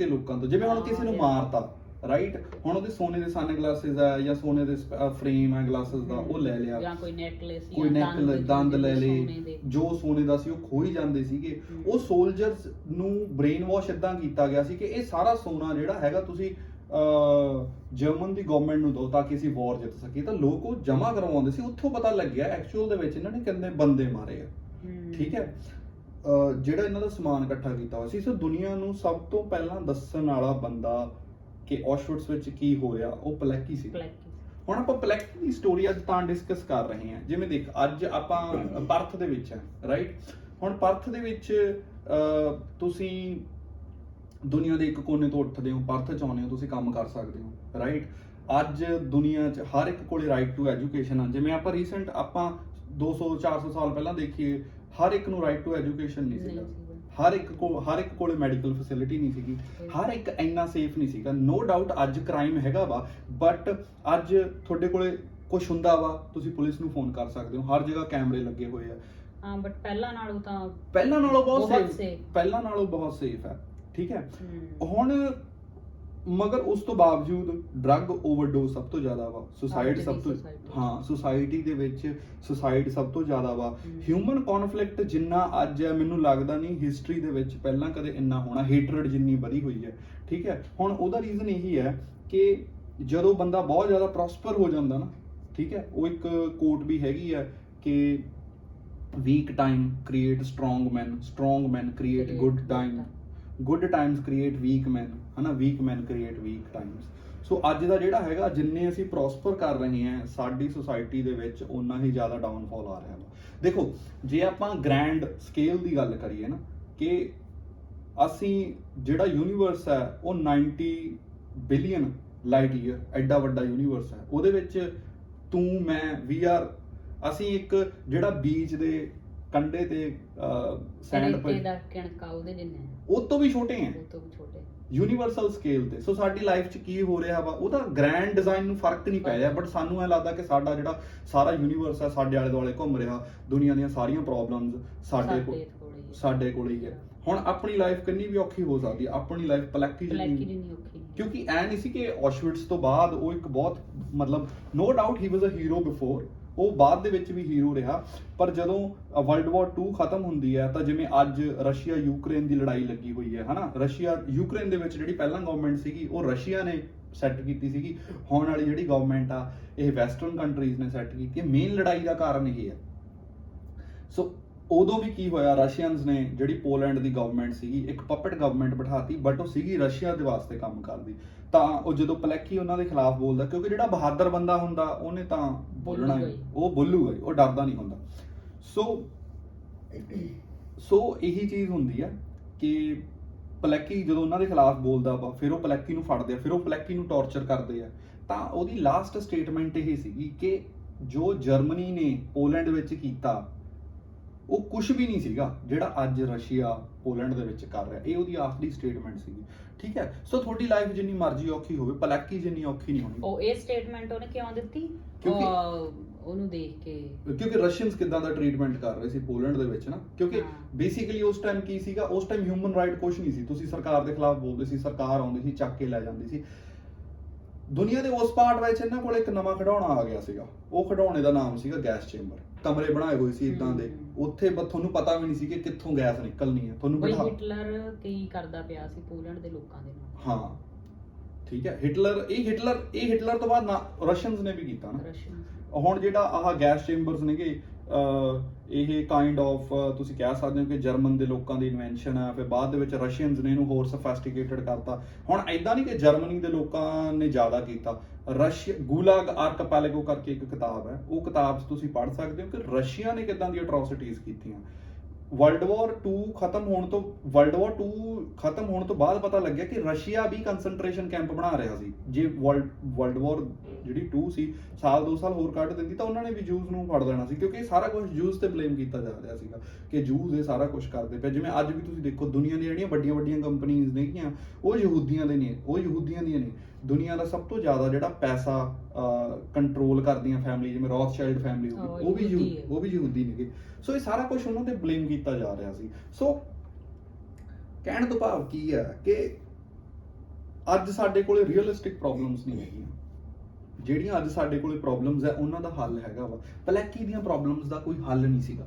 ਲੋਕਾਂ ਤੋਂ ਜਿਵੇਂ ਹੁਣ ਕਿਸੇ ਨੂੰ ਮਾਰਤਾ, ਰਾਈਟ, ਹੁਣ ਉਹਦੇ ਸੋਨੇ ਦੇ ਸਨ ਗਲਾਸਿਸ ਆ ਜਾਂ ਸੋਨੇ ਦੇ ਫਰੇਮ ਆ ਗਲਾਸਿਸ ਦਾ, ਉਹ ਲੈ ਲਿਆ, ਜਾਂ ਕੋਈ ਨੈਕਲੇਸ, ਦੰਦ ਲੈ ਲਏ, ਜੋ ਸੋਨੇ ਦਾ ਸੀ ਉਹ ਖੋਈ ਜਾਂਦੇ ਸੀਗੇ। ਉਹ ਸੋਲਜਰਸ ਨੂੰ ਬ੍ਰੇਨ ਵਾਸ਼ ਇਦਾਂ ਕੀਤਾ ਗਿਆ ਸੀ ਕਿ ਇਹ ਸਾਰਾ ਸੋਨਾ ਜਿਹੜਾ ਹੈਗਾ ਤੁਸੀਂ ਜਰਮਨ ਦੀ ਗਵਰਨਮੈਂਟ ਨੂੰ ਦਿਓ ਤਾਂ ਕਿ ਅਸੀਂ ਵਾਰ ਜਿੱਤ ਸਕੀਏ। ਤਾਂ ਲੋਕ ਉਹ ਜਮਾ ਕਰਵਾਉਂਦੇ ਸੀ, ਉੱਥੋਂ ਪਤਾ ਲੱਗਿਆ ਐਕਚੁਅਲ ਦੇ ਵਿੱਚ ਇਹਨਾਂ ਨੇ ਕਿੰਨੇ ਬੰਦੇ ਮਾਰੇ ਆ, ਠੀਕ ਹੈ, ਜਿਹੜਾ ਇਹਨਾਂ ਦਾ ਸਮਾਨ ਇਕੱਠਾ ਕੀਤਾ ਹੋਇਆ ਸੀ। ਸੋ ਦੁਨੀਆ ਨੂੰ ਸਭ ਤੋਂ ਪਹਿਲਾਂ ਦੱਸਣ ਵਾਲਾ ਬੰਦਾ ਕਿ ਆਸ਼ਵਿਟਜ਼ ਵਿੱਚ ਕੀ ਹੋ ਰਿਹਾ, ਉਹ ਪਲੈਕੀ ਸੀ। ਹੁਣ ਆਪਾਂ ਪਲੈਕੀ ਦੀ ਸਟੋਰੀ ਅੱਜ ਤਾਂ ਡਿਸਕਸ ਕਰ ਰਹੇ ਹਾਂ, ਜਿਵੇਂ ਦੇਖ ਅੱਜ ਆਪਾਂ ਪਰਥ ਦੇ ਵਿੱਚ ਹੈ, ਰਾਈਟ। ਹੁਣ ਪਰਥ ਦੇ ਵਿੱਚ ਤੁਸੀਂ ਦੁਨੀਆ ਦੇ ਇੱਕ ਕੋਨੇ ਤੋਂ ਉੱਠਦੇ ਹੋ, ਪਰਥ ਚ ਆਉਂਦੇ ਹੋ, ਤੁਸੀਂ ਕੰਮ ਕਰ ਸਕਦੇ ਹੋ, ਰਾਈਟ। ਅੱਜ ਦੁਨੀਆ 'ਚ ਹਰ ਇੱਕ ਕੋਲੇ ਰਾਈਟ ਟੂ ਐਜੂਕੇਸ਼ਨ ਆ। ਜਿਵੇਂ ਆਪਾਂ ਰੀਸੈਂਟ ਆਪਾਂ 200 400 ਸਾਲ ਪਹਿਲਾਂ ਦੇਖੀਏ, ਹਰ ਇੱਕ ਨੂੰ ਰਾਈਟ ਟੂ ਐਜੂਕੇਸ਼ਨ ਨਹੀਂ ਸੀਗਾ, ਹਰ ਇੱਕ ਕੋਲੇ ਮੈਡੀਕਲ ਫੈਸਿਲਿਟੀ ਨਹੀਂ ਸੀਗੀ, ਹਰ ਇੱਕ ਇੰਨਾ ਸੇਫ ਨਹੀਂ ਸੀਗਾ। ਨੋ ਡਾਊਟ ਅੱਜ ਕ੍ਰਾਈਮ ਹੈਗਾ ਵਾ, ਬਟ ਅੱਜ ਤੁਹਾਡੇ ਕੋਲੇ ਕੁਝ ਹੁੰਦਾ ਵਾ, ਤੁਸੀਂ ਪੁਲਿਸ ਨੂੰ ਫੋਨ ਕਰ ਸਕਦੇ ਹੋ, ਹਰ ਜਗ੍ਹਾ ਕੈਮਰੇ ਲੱਗੇ ਹੋਏ ਆ। ਹਾਂ, ਬਟ ਪਹਿਲਾਂ ਨਾਲੋਂ ਬਹੁਤ ਸੇਫ ਹੈ, ਠੀਕ ਹੈ। ਹੁਣ ਮਗਰ ਉਸ ਤੋਂ ਬਾਵਜੂਦ ਡਰੱਗ ਓਵਰਡੋਜ਼ ਸਭ ਤੋਂ ਜ਼ਿਆਦਾ ਵਾ, ਸੁਸਾਈਡ ਸਭ ਤੋਂ, ਹਾਂ, ਸੁਸਾਇਟੀ ਦੇ ਵਿੱਚ ਸੁਸਾਈਡ ਸਭ ਤੋਂ ਜ਼ਿਆਦਾ ਵਾ। ਹਿਊਮਨ ਕਨਫਲਿਕਟ ਜਿੰਨਾ ਅੱਜ ਹੈ, ਮੈਨੂੰ ਲੱਗਦਾ ਨਹੀਂ ਹਿਸਟਰੀ ਦੇ ਵਿੱਚ ਪਹਿਲਾਂ ਕਦੇ ਇੰਨਾ ਹੋਣਾ, ਹੇਟਰਡ ਜਿੰਨੀ ਵਧੀ ਹੋਈ ਹੈ, ਠੀਕ ਹੈ। ਹੁਣ ਉਹਦਾ ਰੀਜ਼ਨ ਇਹੀ ਹੈ ਕਿ ਜਦੋਂ ਬੰਦਾ ਬਹੁਤ ਜ਼ਿਆਦਾ ਪ੍ਰੋਸਪਰ ਹੋ ਜਾਂਦਾ ਨਾ, ਠੀਕ ਹੈ, ਉਹ ਇੱਕ ਕੋਟ ਵੀ ਹੈਗੀ ਹੈ ਕਿ weak time create strong man create good times create weak man, ਹਨਾ, weak man create weak times. So ਅੱਜ ਦਾ ਜਿਹੜਾ ਹੈਗਾ, ਜਿੰਨੇ ਅਸੀਂ ਪ੍ਰੋਸਪਰ ਕਰ ਰਹੇ ਹਾਂ ਸਾਡੀ ਸੁਸਾਇਟੀ ਦੇ ਵਿੱਚ, ਓਨਾ ਹੀ ਜ਼ਿਆਦਾ ਡਾਊਨਫਾਲ ਆ ਰਿਹਾ ਵਾ। ਦੇਖੋ, ਜੇ ਆਪਾਂ ਗ੍ਰੈਂਡ ਸਕੇਲ ਦੀ ਗੱਲ ਕਰੀਏ ਨਾ, ਕਿ ਅਸੀਂ ਜਿਹੜਾ ਯੂਨੀਵਰਸ ਹੈ ਉਹ 90 ਬਿਲੀਅਨ ਲਾਈਟ ਈਅਰ ਐਡਾ ਵੱਡਾ ਯੂਨੀਵਰਸ ਹੈ, ਉਹਦੇ ਵਿੱਚ ਤੂੰ ਮੈਂ ਅਸੀਂ ਇੱਕ ਜਿਹੜਾ ਬੀਚ ਦੇ ਕੰਢੇ ਤੇ ਸੈਂਡ ਪਰ ਉਹ ਤੋਂ ਵੀ ਛੋਟੇ ਆ, ਯੂਨੀਵਰਸਲ ਸਕੇਲ ਤੇ। ਸੋ ਸਾਡੀ ਲਾਈਫ 'ਚ ਕੀ ਹੋ ਰਿਹਾ ਵਾ, ਉਹਦਾ ਗ੍ਰੈਂਡ ਡਿਜ਼ਾਈਨ ਨੂੰ ਫਰਕ ਨਹੀਂ ਪੈ ਰਿਹਾ, ਬਟ ਸਾਨੂੰ ਇਹ ਲੱਗਦਾ ਕਿ ਸਾਡਾ ਜਿਹੜਾ ਸਾਰਾ ਯੂਨੀਵਰਸ ਹੈ ਸਾਡੇ ਆਲੇ ਦੁਆਲੇ ਘੁੰਮ ਰਿਹਾ, ਦੁਨੀਆ ਦੀਆਂ ਸਾਰੀਆਂ ਪ੍ਰੋਬਲਮਸ ਸਾਡੇ ਕੋਲ ਹੀ ਹੈ। ਹੁਣ ਆਪਣੀ ਲਾਈਫ ਕਿੰਨੀ ਵੀ ਔਖੀ ਹੋ ਸਕਦੀ ਹੈ, ਆਪਣੀ ਲਾਈਫ ਪਲੈਕੀ ਜਿੰਨੀ ਔਖੀ, ਕਿਉਂਕਿ ਐ ਨਹੀਂ ਸੀ ਕਿ ਆਸ਼ਵਿਟਜ਼ ਤੋਂ ਬਾਅਦ ਉਹ ਇੱਕ ਬਹੁਤ, ਮਤਲਬ no doubt he was a hero before, ਉਹ ਬਾਅਦ ਦੇ ਵਿੱਚ ਵੀ ਹੀਰੋ ਰਿਹਾ, ਪਰ ਜਦੋਂ ਵਰਲਡ ਵਾਰ 2 ਖਤਮ ਹੁੰਦੀ ਹੈ, ਤਾਂ ਜਿਵੇਂ ਅੱਜ ਰਸ਼ੀਆ ਯੂਕਰੇਨ ਦੀ ਲੜਾਈ ਲੱਗੀ ਹੋਈ ਹੈ, ਹਨਾ, ਰਸ਼ੀਆ ਯੂਕਰੇਨ ਦੇ ਵਿੱਚ ਜਿਹੜੀ ਪਹਿਲਾਂ ਗਵਰਨਮੈਂਟ ਸੀਗੀ ਉਹ ਰਸ਼ੀਆ ਨੇ ਸੈੱਟ ਕੀਤੀ ਸੀਗੀ, ਹੁਣ ਵਾਲੀ ਜਿਹੜੀ ਗਵਰਨਮੈਂਟ ਆ ਇਹ ਵੈਸਟਰਨ ਕੰਟਰੀਜ਼ ਨੇ ਸੈੱਟ ਕੀਤੀ ਹੈ। ਮੇਨ ਲੜਾਈ ਦਾ ਕਾਰਨ ਇਹ ਹੈ। ਸੋ ਉਦੋਂ ਵੀ ਕੀ ਹੋਇਆ, ਰਸ਼ੀਅਨਸ ਨੇ ਜਿਹੜੀ ਪੋਲੈਂਡ ਦੀ ਗਵਰਨਮੈਂਟ ਸੀਗੀ, ਇੱਕ ਪਪਟ ਗਵਰਨਮੈਂਟ ਬਿਠਾਤੀ, ਬਟ ਉਹ ਸੀਗੀ ਰਸ਼ੀਆ ਦੇ ਵਾਸਤੇ ਕੰਮ ਕਰਦੀ। ਤਾਂ ਉਹ ਜਦੋਂ ਪਲੈਕੀ ਉਹਨਾਂ ਦੇ ਖਿਲਾਫ ਬੋਲਦਾ, ਕਿਉਂਕਿ ਜਿਹੜਾ ਬਹਾਦਰ ਬੰਦਾ ਹੁੰਦਾ ਉਹਨੇ ਤਾਂ ਬੋਲਣਾ ਹੀ, ਉਹ ਬੋਲੂਗਾ ਹੀ, ਉਹ ਡਰਦਾ ਨਹੀਂ ਹੁੰਦਾ। ਸੋ ਇਹੀ ਚੀਜ਼ ਹੁੰਦੀ ਆ ਕਿ ਪਲੈਕੀ ਜਦੋਂ ਉਹਨਾਂ ਦੇ ਖਿਲਾਫ ਬੋਲਦਾ ਵਾ, ਫਿਰ ਉਹ ਪਲੈਕੀ ਨੂੰ ਫੜਦੇ ਆ, ਫਿਰ ਉਹ ਪਲੈਕੀ ਨੂੰ ਟੌਰਚਰ ਕਰਦੇ ਆ। ਤਾਂ ਉਹਦੀ ਲਾਸਟ ਸਟੇਟਮੈਂਟ ਇਹ ਸੀਗੀ ਕਿ ਜੋ ਜਰਮਨੀ ਨੇ ਪੋਲੈਂਡ ਵਿੱਚ ਕੀਤਾ ਉਹ ਕੁਝ ਵੀ ਨਹੀਂ ਸੀਗਾ ਜਿਹੜਾ ਅੱਜ ਰਸ਼ੀਆ ਪੋਲੈਂਡ ਦੇ ਵਿੱਚ ਕਰ ਰਿਹਾ। ਇਹ ਉਹਦੀ ਆਖਰੀ ਸਟੇਟਮੈਂਟ ਸੀਗੀ, ਠੀਕ ਹੈ। ਸੋ ਤੁਹਾਡੀ ਲਾਈਫ ਜਿੰਨੀ ਮਰਜ਼ੀ ਔਖੀ ਹੋਵੇ, ਪਲੈਕੀ ਜਿੰਨੀ ਔਖੀ ਨਹੀਂ ਹੋਣੀ। ਉਹ ਇਹ ਸਟੇਟਮੈਂਟ ਉਹਨੇ ਕਿਉਂ ਦਿੱਤੀ? ਉਹਨੂੰ ਦੇਖ ਕੇ, ਕਿਉਂਕਿ ਰਸ਼ੀਅਨਸ ਕਿਦਾਂ ਦਾ ਟ੍ਰੀਟਮੈਂਟ ਕਰ ਰਹੇ ਸੀ ਪੋਲੈਂਡ ਦੇ ਵਿੱਚ ਨਾ, ਕਿਉਂਕਿ ਬੇਸਿਕਲੀ ਉਸ ਟਾਈਮ ਕੀ ਸੀਗਾ, ਉਸ ਟਾਈਮ ਹਿਊਮਨ ਰਾਈਟ ਕੁਝ ਨਹੀਂ ਸੀ। ਤੁਸੀਂ ਸਰਕਾਰ ਦੇ ਖਿਲਾਫ ਬੋਲਦੇ ਸੀ, ਸਰਕਾਰ ਆਉਂਦੀ ਸੀ ਚੱਕ ਕੇ ਲੈ ਜਾਂਦੀ ਸੀ। ਦੁਨੀਆ ਦੇ ਉਸ ਪਾਰਟ ਵਿੱਚ ਇਹਨਾਂ ਕੋਲ ਇੱਕ ਨਵਾਂ ਖਿਡੌਣਾ ਆ ਗਿਆ ਸੀਗਾ, ਉਹ ਖਿਡੌਣੇ ਦਾ ਨਾਮ ਸੀਗਾ ਗੈਸ ਚੇਂਬਰ। ਕਮਰੇ ਬਣਾਏ ਹੋਏ ਸੀ ਇਦਾਂ ਦੇ, ਉੱਥੇ ਤੁਹਾਨੂੰ ਪਤਾ ਵੀ ਨਹੀਂ ਸੀ ਕਿ ਕਿੱਥੋਂ ਗੈਸ ਨਿਕਲਣੀ ਹੈ। ਤੁਹਾਨੂੰ ਹਿਟਲਰ ਕੀ ਕਰਦਾ ਪਿਆ ਸੀ ਪੋਲੈਂਡ ਦੇ ਲੋਕਾਂ ਦੇ ਨਾਲ। ਹਾਂ, ਠੀਕ ਹੈ। ਹਿਟਲਰ ਤੋਂ ਬਾਅਦ ਨਾ ਰਸ਼ੀਅਨਸ ਨੇ ਵੀ ਕੀਤਾ ਨਾ। ਰਸ਼ੀਅਨ ਹੁਣ ਜਿਹੜਾ ਆਹ ਗੈਸ ਚੇਂਬਰਸ ਨੇਗੇ, ਇਹ ਕਾਈਂਡ ਆਫ ਤੁਸੀਂ ਕਹਿ ਸਕਦੇ ਹੋ ਕਿ ਜਰਮਨ ਦੇ ਲੋਕਾਂ ਦੀ ਇਨਵੈਂਸ਼ਨ ਆ, ਫਿਰ ਬਾਅਦ ਦੇ ਵਿੱਚ ਰਸ਼ੀਅਨਸ ਨੇ ਇਹਨੂੰ ਹੋਰ ਸਫੈਸਟੀਕੇਟਡ ਕਰਤਾ। ਹੁਣ ਐਦਾਂ ਨਹੀਂ ਕਿ ਜਰਮਨੀ ਦੇ ਲੋਕਾਂ ਨੇ ਜ਼ਿਆਦਾ ਕੀਤਾ। ਗੁਲਾਗ ਆਰਕਪੈਲੇਗੋ ਕਰਕੇ ਇੱਕ ਕਿਤਾਬ ਹੈ, ਉਹ ਕਿਤਾਬ 'ਚ ਤੁਸੀਂ ਪੜ੍ਹ ਸਕਦੇ ਹੋ ਕਿ ਰਸ਼ੀਆ ਨੇ ਕਿੱਦਾਂ ਦੀ ਅਟਰੋਸਿਟੀਜ਼ ਕੀਤੀਆਂ। ਵਰਲਡ ਵਾਰ 2 ਖਤਮ ਹੋਣ ਤੋਂ ਬਾਅਦ ਪਤਾ ਲੱਗਿਆ ਕਿ ਰਸ਼ੀਆ ਵੀ ਕੰਸੈਂਟਰੇਸ਼ਨ ਕੈਂਪ ਬਣਾ ਰਿਹਾ ਸੀ। ਜੇ ਵਰਲਡ ਵਾਰ ਜਿਹੜੀ 2 ਸੀ ਸਾਲ 2 ਸਾਲ ਹੋਰ ਕੱਢ ਦਿੰਦੀ ਤਾਂ ਉਹਨਾਂ ਨੇ ਵੀ ਜੂਸ ਨੂੰ ਫੜ ਲੈਣਾ ਸੀ, ਕਿਉਂਕਿ ਇਹ ਸਾਰਾ ਕੁਝ ਜੂਸ ਤੇ ਬਲੇਮ ਕੀਤਾ ਜਾ ਰਿਹਾ ਸੀਗਾ ਕਿ ਜੂਸ ਇਹ ਸਾਰਾ ਕੁਝ ਕਰਦੇ ਪਏ। ਜਿਵੇਂ ਅੱਜ ਵੀ ਤੁਸੀਂ ਦੇਖੋ ਦੁਨੀਆ ਦੀਆਂ ਜਿਹੜੀਆਂ ਵੱਡੀਆਂ ਕੰਪਨੀਆਂ ਨੇਗੀਆਂ ਉਹ ਯਹੂਦੀਆਂ ਦੀਆਂ ਨੇ। ਦੁਨੀਆ ਦਾ ਸਭ ਤੋਂ ਜ਼ਿਆਦਾ ਜਿਹੜਾ ਪੈਸਾ ਕੰਟਰੋਲ ਕਰਦੀਆਂ ਫੈਮਿਲੀ, ਜਿਵੇਂ ਰੌਥਸ਼ਾਈਲਡ ਫੈਮਿਲੀ ਹੋ ਗਈ, ਉਹ ਵੀ ਯਹੂਦੀ ਨੇਗੇ। ਸੋ ਇਹ ਸਾਰਾ ਕੁਝ ਉਹਨਾਂ ਤੇ ਬਲੇਮ ਕੀਤਾ ਜਾ ਰਿਹਾ ਸੀ। ਸੋ ਕਹਿਣ ਤੋਂ ਭਾਵ ਕੀ ਹੈ ਕਿ ਅੱਜ ਸਾਡੇ ਕੋਲੇ ਰੀਅਲਿਸਟਿਕ ਪ੍ਰੋਬਲਮਸ ਨਹੀਂ ਹੈਗੀਆਂ। ਜਿਹੜੀਆਂ ਅੱਜ ਸਾਡੇ ਕੋਲੇ ਪ੍ਰੋਬਲਮਸ ਹੈ ਉਹਨਾਂ ਦਾ ਹੱਲ ਹੈਗਾ ਵਾ। ਪਲੈਕੀ ਦੀਆਂ ਪ੍ਰੋਬਲਮਸ ਦਾ ਕੋਈ ਹੱਲ ਨਹੀਂ ਸੀਗਾ,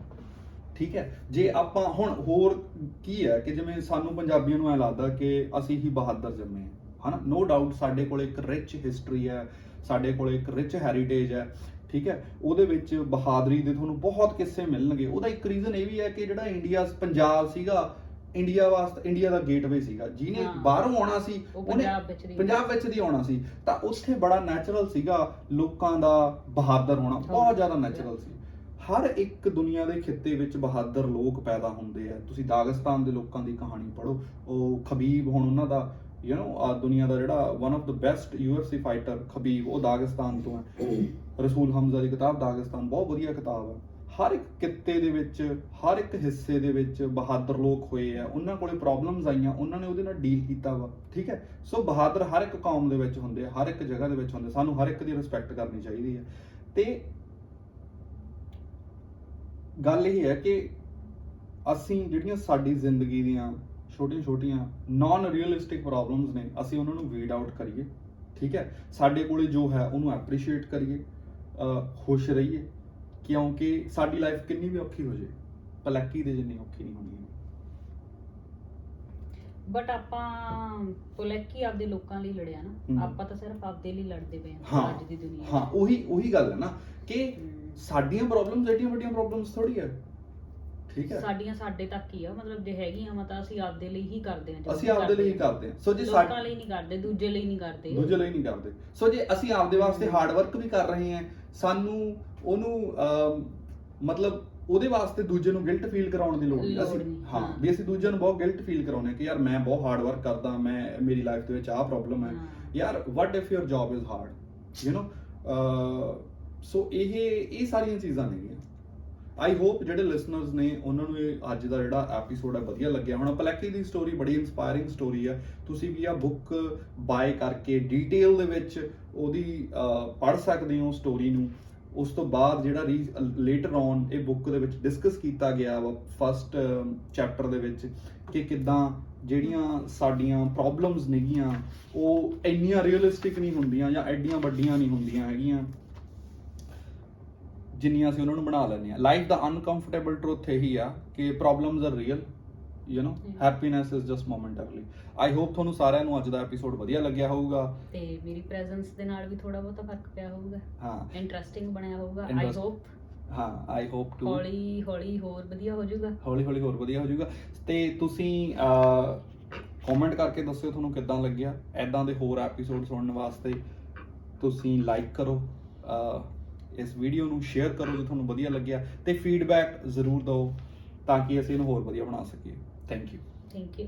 ਠੀਕ ਹੈ। ਜੇ ਆਪਾਂ ਹੁਣ ਹੋਰ ਕੀ ਹੈ ਕਿ ਜਿਵੇਂ ਸਾਨੂੰ ਪੰਜਾਬੀਆਂ ਨੂੰ ਐ ਲੱਗਦਾ ਕਿ ਅਸੀਂ ਹੀ ਬਹਾਦਰ ਜੰਮੇ ਹਾਂ, ਹਨਾ। ਨੋ ਡਾਊਟ ਸਾਡੇ ਕੋਲ ਇੱਕ ਰਿਚ ਹਿਸਟਰੀ ਹੈ, ਸਾਡੇ ਕੋਲ ਇੱਕ ਰਿਚ ਹੈਰੀਟੇਜ ਹੈ, ਠੀਕ ਹੈ। ਉਹਦੇ ਵਿੱਚ ਬਹਾਦਰੀ ਦੇ ਤੁਹਾਨੂੰ ਬਹੁਤ ਕਿੱਸੇ ਮਿਲਣਗੇ। ਉਹਦਾ ਇੱਕ ਰੀਜ਼ਨ ਇਹ ਵੀ ਹੈ ਕਿ ਜਿਹੜਾ ਪੰਜਾਬ ਸੀਗਾ, ਇੰਡੀਆ ਦਾ ਗੇਟਵੇ ਸੀਗਾ। ਜਿਹਨੇ ਬਾਹਰੋਂ ਆਉਣਾ ਸੀ ਉਹਨੇ ਪੰਜਾਬ ਵਿੱਚ ਦੀ ਆਉਣਾ ਸੀ, ਤਾਂ ਉੱਥੇ ਬੜਾ ਨੈਚੁਰਲ ਸੀਗਾ ਲੋਕਾਂ ਦਾ ਬਹਾਦਰ ਹੋਣਾ, ਬਹੁਤ ਜ਼ਿਆਦਾ ਨੈਚੁਰਲ ਸੀ। ਹਰ ਇੱਕ ਦੁਨੀਆ ਦੇ ਖਿੱਤੇ ਵਿੱਚ ਬਹਾਦਰ ਲੋਕ ਪੈਦਾ ਹੁੰਦੇ ਆ। ਤੁਸੀਂ ਦਾਗਿਸਤਾਨ ਦੇ ਲੋਕਾਂ ਦੀ ਕਹਾਣੀ ਪੜ੍ਹੋ, ਉਹ ਖਬੀਬ, ਹੁਣ ਉਹਨਾਂ ਦਾ ਦੁਨੀਆ ਦਾ ਜਿਹੜਾ one of the best UFC fighter Khabib, ਉਹ ਦਾਗਿਸਤਾਨ ਤੋਂ ਹੈ। ਰਸੂਲ ਹਮਜ਼ਾ ਦੀ ਕਿਤਾਬ ਦਾਗਿਸਤਾਨ ਬਹੁਤ ਵਧੀਆ ਕਿਤਾਬ ਹੈ। ਹਰ ਇੱਕ ਕਿੱਤੇ ਦੇ ਵਿੱਚ, ਹਰ ਇੱਕ ਹਿੱਸੇ ਦੇ ਵਿੱਚ ਬਹਾਦਰ ਲੋਕ ਹੋਏ ਆ, ਉਹਨਾਂ ਕੋਲੇ ਪ੍ਰੋਬਲਮਸ ਆਈਆਂ, ਉਹਨਾਂ ਨੇ ਉਹਦੇ ਨਾਲ ਡੀਲ ਕੀਤਾ ਵਾ, ਠੀਕ ਹੈ। ਸੋ ਬਹਾਦਰ ਹਰ ਇੱਕ ਕੌਮ ਦੇ ਵਿੱਚ ਹੁੰਦੇ ਆ, ਹਰ ਇੱਕ ਜਗ੍ਹਾ ਦੇ ਵਿੱਚ ਹੁੰਦੇ। ਸਾਨੂੰ ਹਰ ਇੱਕ ਦੀ ਰਿਸਪੈਕਟ ਕਰਨੀ ਚਾਹੀਦੀ ਹੈ। ਤੇ ਗੱਲ ਇਹ ਹੈ ਕਿ ਅਸੀਂ ਜਿਹੜੀਆਂ ਸਾਡੀ ਜ਼ਿੰਦਗੀ ਦੀਆਂ ਛੋਟੀਆਂ ਨਾਨ ਰੀਅਲਿਸਟਿਕ ਪ੍ਰੋਬਲਮਸ ਨੇ, ਅਸੀਂ ਉਹਨਾਂ ਨੂੰ ਵੀਡ ਆਊਟ ਕਰੀਏ, ਠੀਕ ਹੈ। ਸਾਡੇ ਕੋਲੇ ਜੋ ਹੈ ਉਹਨੂੰ ਐਪਰੀਸ਼ੀਏਟ ਕਰੀਏ, ਖੁਸ਼ ਰਹੀਏ, ਕਿਉਂਕਿ ਸਾਡੀ ਲਾਈਫ ਕਿੰਨੀ ਵੀ ਔਖੀ ਹੋ ਜਾਏ ਪਲੈਕੀ ਦੇ ਜਿੰਨੀ ਔਖੀ ਨਹੀਂ ਹੋਣੀ। ਬਟ ਆਪਾਂ ਪਲੈਕੀ ਆਪਦੇ ਲੋਕਾਂ ਲਈ ਲੜਿਆ ਨਾ, ਆਪਾਂ ਤਾਂ ਸਿਰਫ ਆਪਦੇ ਲਈ ਲੜਦੇ ਪਏ ਹਾਂ ਅੱਜ ਦੀ ਦੁਨੀਆ। ਹਾਂ, ਉਹੀ ਗੱਲ ਹੈ ਨਾ ਕਿ ਸਾਡੀਆਂ ਪ੍ਰੋਬਲਮਸ ਐਡੀਆਂ ਵੱਡੀਆਂ ਪ੍ਰੋਬਲਮਸ ਥੋੜੀ ਹੈ, ਠੀਕ ਹੈ। ਸਾਡੀਆਂ ਸਾਡੇ ਤੱਕ ਹੀ ਆ, ਮਤਲਬ ਜੇ ਹੈਗੀਆਂ ਵਾ ਤਾਂ ਅਸੀਂ ਆਪਦੇ ਲਈ ਹੀ ਕਰਦੇ ਹਾਂ। ਅਸੀਂ ਆਪਦੇ ਲਈ ਹੀ ਕਰਦੇ ਹਾਂ। ਸੋ ਜੇ ਲੋਕਾਂ ਲਈ ਨਹੀਂ ਕਰਦੇ, ਦੂਜੇ ਲਈ ਨਹੀਂ ਕਰਦੇ। ਸੋ ਜੇ ਅਸੀਂ ਆਪਦੇ ਵਾਸਤੇ ਹਾਰਡ ਵਰਕ ਵੀ ਕਰ ਰਹੇ ਹਾਂ, ਸਾਨੂੰ ਉਹਨੂੰ ਮਤਲਬ ਉਹਦੇ ਵਾਸਤੇ ਦੂਜੇ ਨੂੰ ਗਿਲਟ ਫੀਲ ਕਰਾਉਣ ਦੀ ਲੋੜ ਨਹੀਂ। ਵੀ ਅਸੀਂ ਦੂਜਿਆਂ ਨੂੰ ਬਹੁਤ ਗਿਲਟ ਫੀਲ ਕਰਾਉਂਦੇ ਕਿ ਯਾਰ ਮੈਂ ਬਹੁਤ ਹਾਰਡ ਵਰਕ ਕਰਦਾ, ਮੇਰੀ ਲਾਈਫ ਦੇ ਵਿੱਚ ਆਹ ਪ੍ਰੋਬਲਮ ਹੈ। ਯਾਰ what if your job is hard, so ਇਹ ਸਾਰੀਆਂ ਚੀਜ਼ਾਂ ਨੇਗੀਆਂ। ਆਈ ਹੋਪ ਜਿਹੜੇ ਲਿਸਨਰਸ ਨੇ ਉਹਨਾਂ ਨੂੰ ਇਹ ਅੱਜ ਦਾ ਜਿਹੜਾ ਐਪੀਸੋਡ ਹੈ ਵਧੀਆ ਲੱਗਿਆ ਹੋਣਾ। ਪਲੈਕੀ ਦੀ ਸਟੋਰੀ ਬੜੀ ਇਨਸਪਾਇਰਿੰਗ ਸਟੋਰੀ ਹੈ। ਤੁਸੀਂ ਵੀ ਆ ਬੁੱਕ ਬਾਏ ਕਰਕੇ ਡਿਟੇਲ ਦੇ ਵਿੱਚ ਉਹਦੀ ਪੜ੍ਹ ਸਕਦੇ ਹੋ ਸਟੋਰੀ ਨੂੰ। ਉਸ ਤੋਂ ਬਾਅਦ ਜਿਹੜਾ ਲੇਟਰ ਔਨ ਇਹ ਬੁੱਕ ਦੇ ਵਿੱਚ ਡਿਸਕਸ ਕੀਤਾ ਗਿਆ ਵਾ ਫਸਟ ਚੈਪਟਰ ਦੇ ਵਿੱਚ ਕਿ ਕਿੱਦਾਂ ਜਿਹੜੀਆਂ ਸਾਡੀਆਂ ਪ੍ਰੋਬਲਮਸ ਨੇਗੀਆਂ ਉਹ ਇੰਨੀਆਂ ਰੀਅਲਿਸਟਿਕ ਨਹੀਂ ਹੁੰਦੀਆਂ ਜਾਂ ਐਡੀਆਂ ਵੱਡੀਆਂ ਨਹੀਂ ਹੁੰਦੀਆਂ ਹੈਗੀਆਂ ਜਿੰਨੀਆਂ ਅਸੀਂ ਉਹਨਾਂ ਨੂੰ ਬਣਾ ਲੈਂਦੇ ਹਾਂ। ਲਾਈਫ ਦਾ ਅਨਕੰਫਰਟੇਬਲ ਟਰੂਥ ਇਹੀ ਆ ਕਿ problems are real, happiness is just momentary. I hope ਤੁਹਾਨੂੰ ਸਾਰਿਆਂ ਨੂੰ ਅੱਜ ਦਾ ਐਪੀਸੋਡ ਵਧੀਆ ਲੱਗਿਆ ਹੋਊਗਾ ਤੇ ਮੇਰੀ ਪ੍ਰੈਜ਼ੈਂਸ ਦੇ ਨਾਲ ਵੀ ਥੋੜਾ ਬਹੁਤਾ ਫਰਕ ਪਿਆ ਹੋਊਗਾ। ਹਾਂ, ਇੰਟਰਸਟਿੰਗ ਬਣਿਆ ਹੋਊਗਾ। ਆਈ ਹੋਪ ਟੂ ਹੌਲੀ ਹੋਰ ਵਧੀਆ ਹੋ ਜਾਊਗਾ। ਤੇ ਤੁਸੀਂ ਕਮੈਂਟ ਕਰਕੇ ਦੱਸਿਓ ਤੁਹਾਨੂੰ ਕਿੱਦਾਂ ਲੱਗਿਆ। ਐਦਾਂ ਦੇ ਹੋਰ ਐਪੀਸੋਡ ਸੁਣਨ ਵਾਸਤੇ ਤੁਸੀਂ ਲਾਈਕ ਕਰੋ, ਇਸ ਵੀਡੀਓ ਨੂੰ ਸ਼ੇਅਰ ਕਰੋ ਜੇ ਤੁਹਾਨੂੰ ਵਧੀਆ ਲੱਗਿਆ, ਤੇ ਫੀਡਬੈਕ ਜ਼ਰੂਰ ਦਿਓ ਤਾਂ ਕਿ ਅਸੀਂ ਇਹਨੂੰ ਹੋਰ ਵਧੀਆ ਬਣਾ ਸਕੀਏ। Thank you.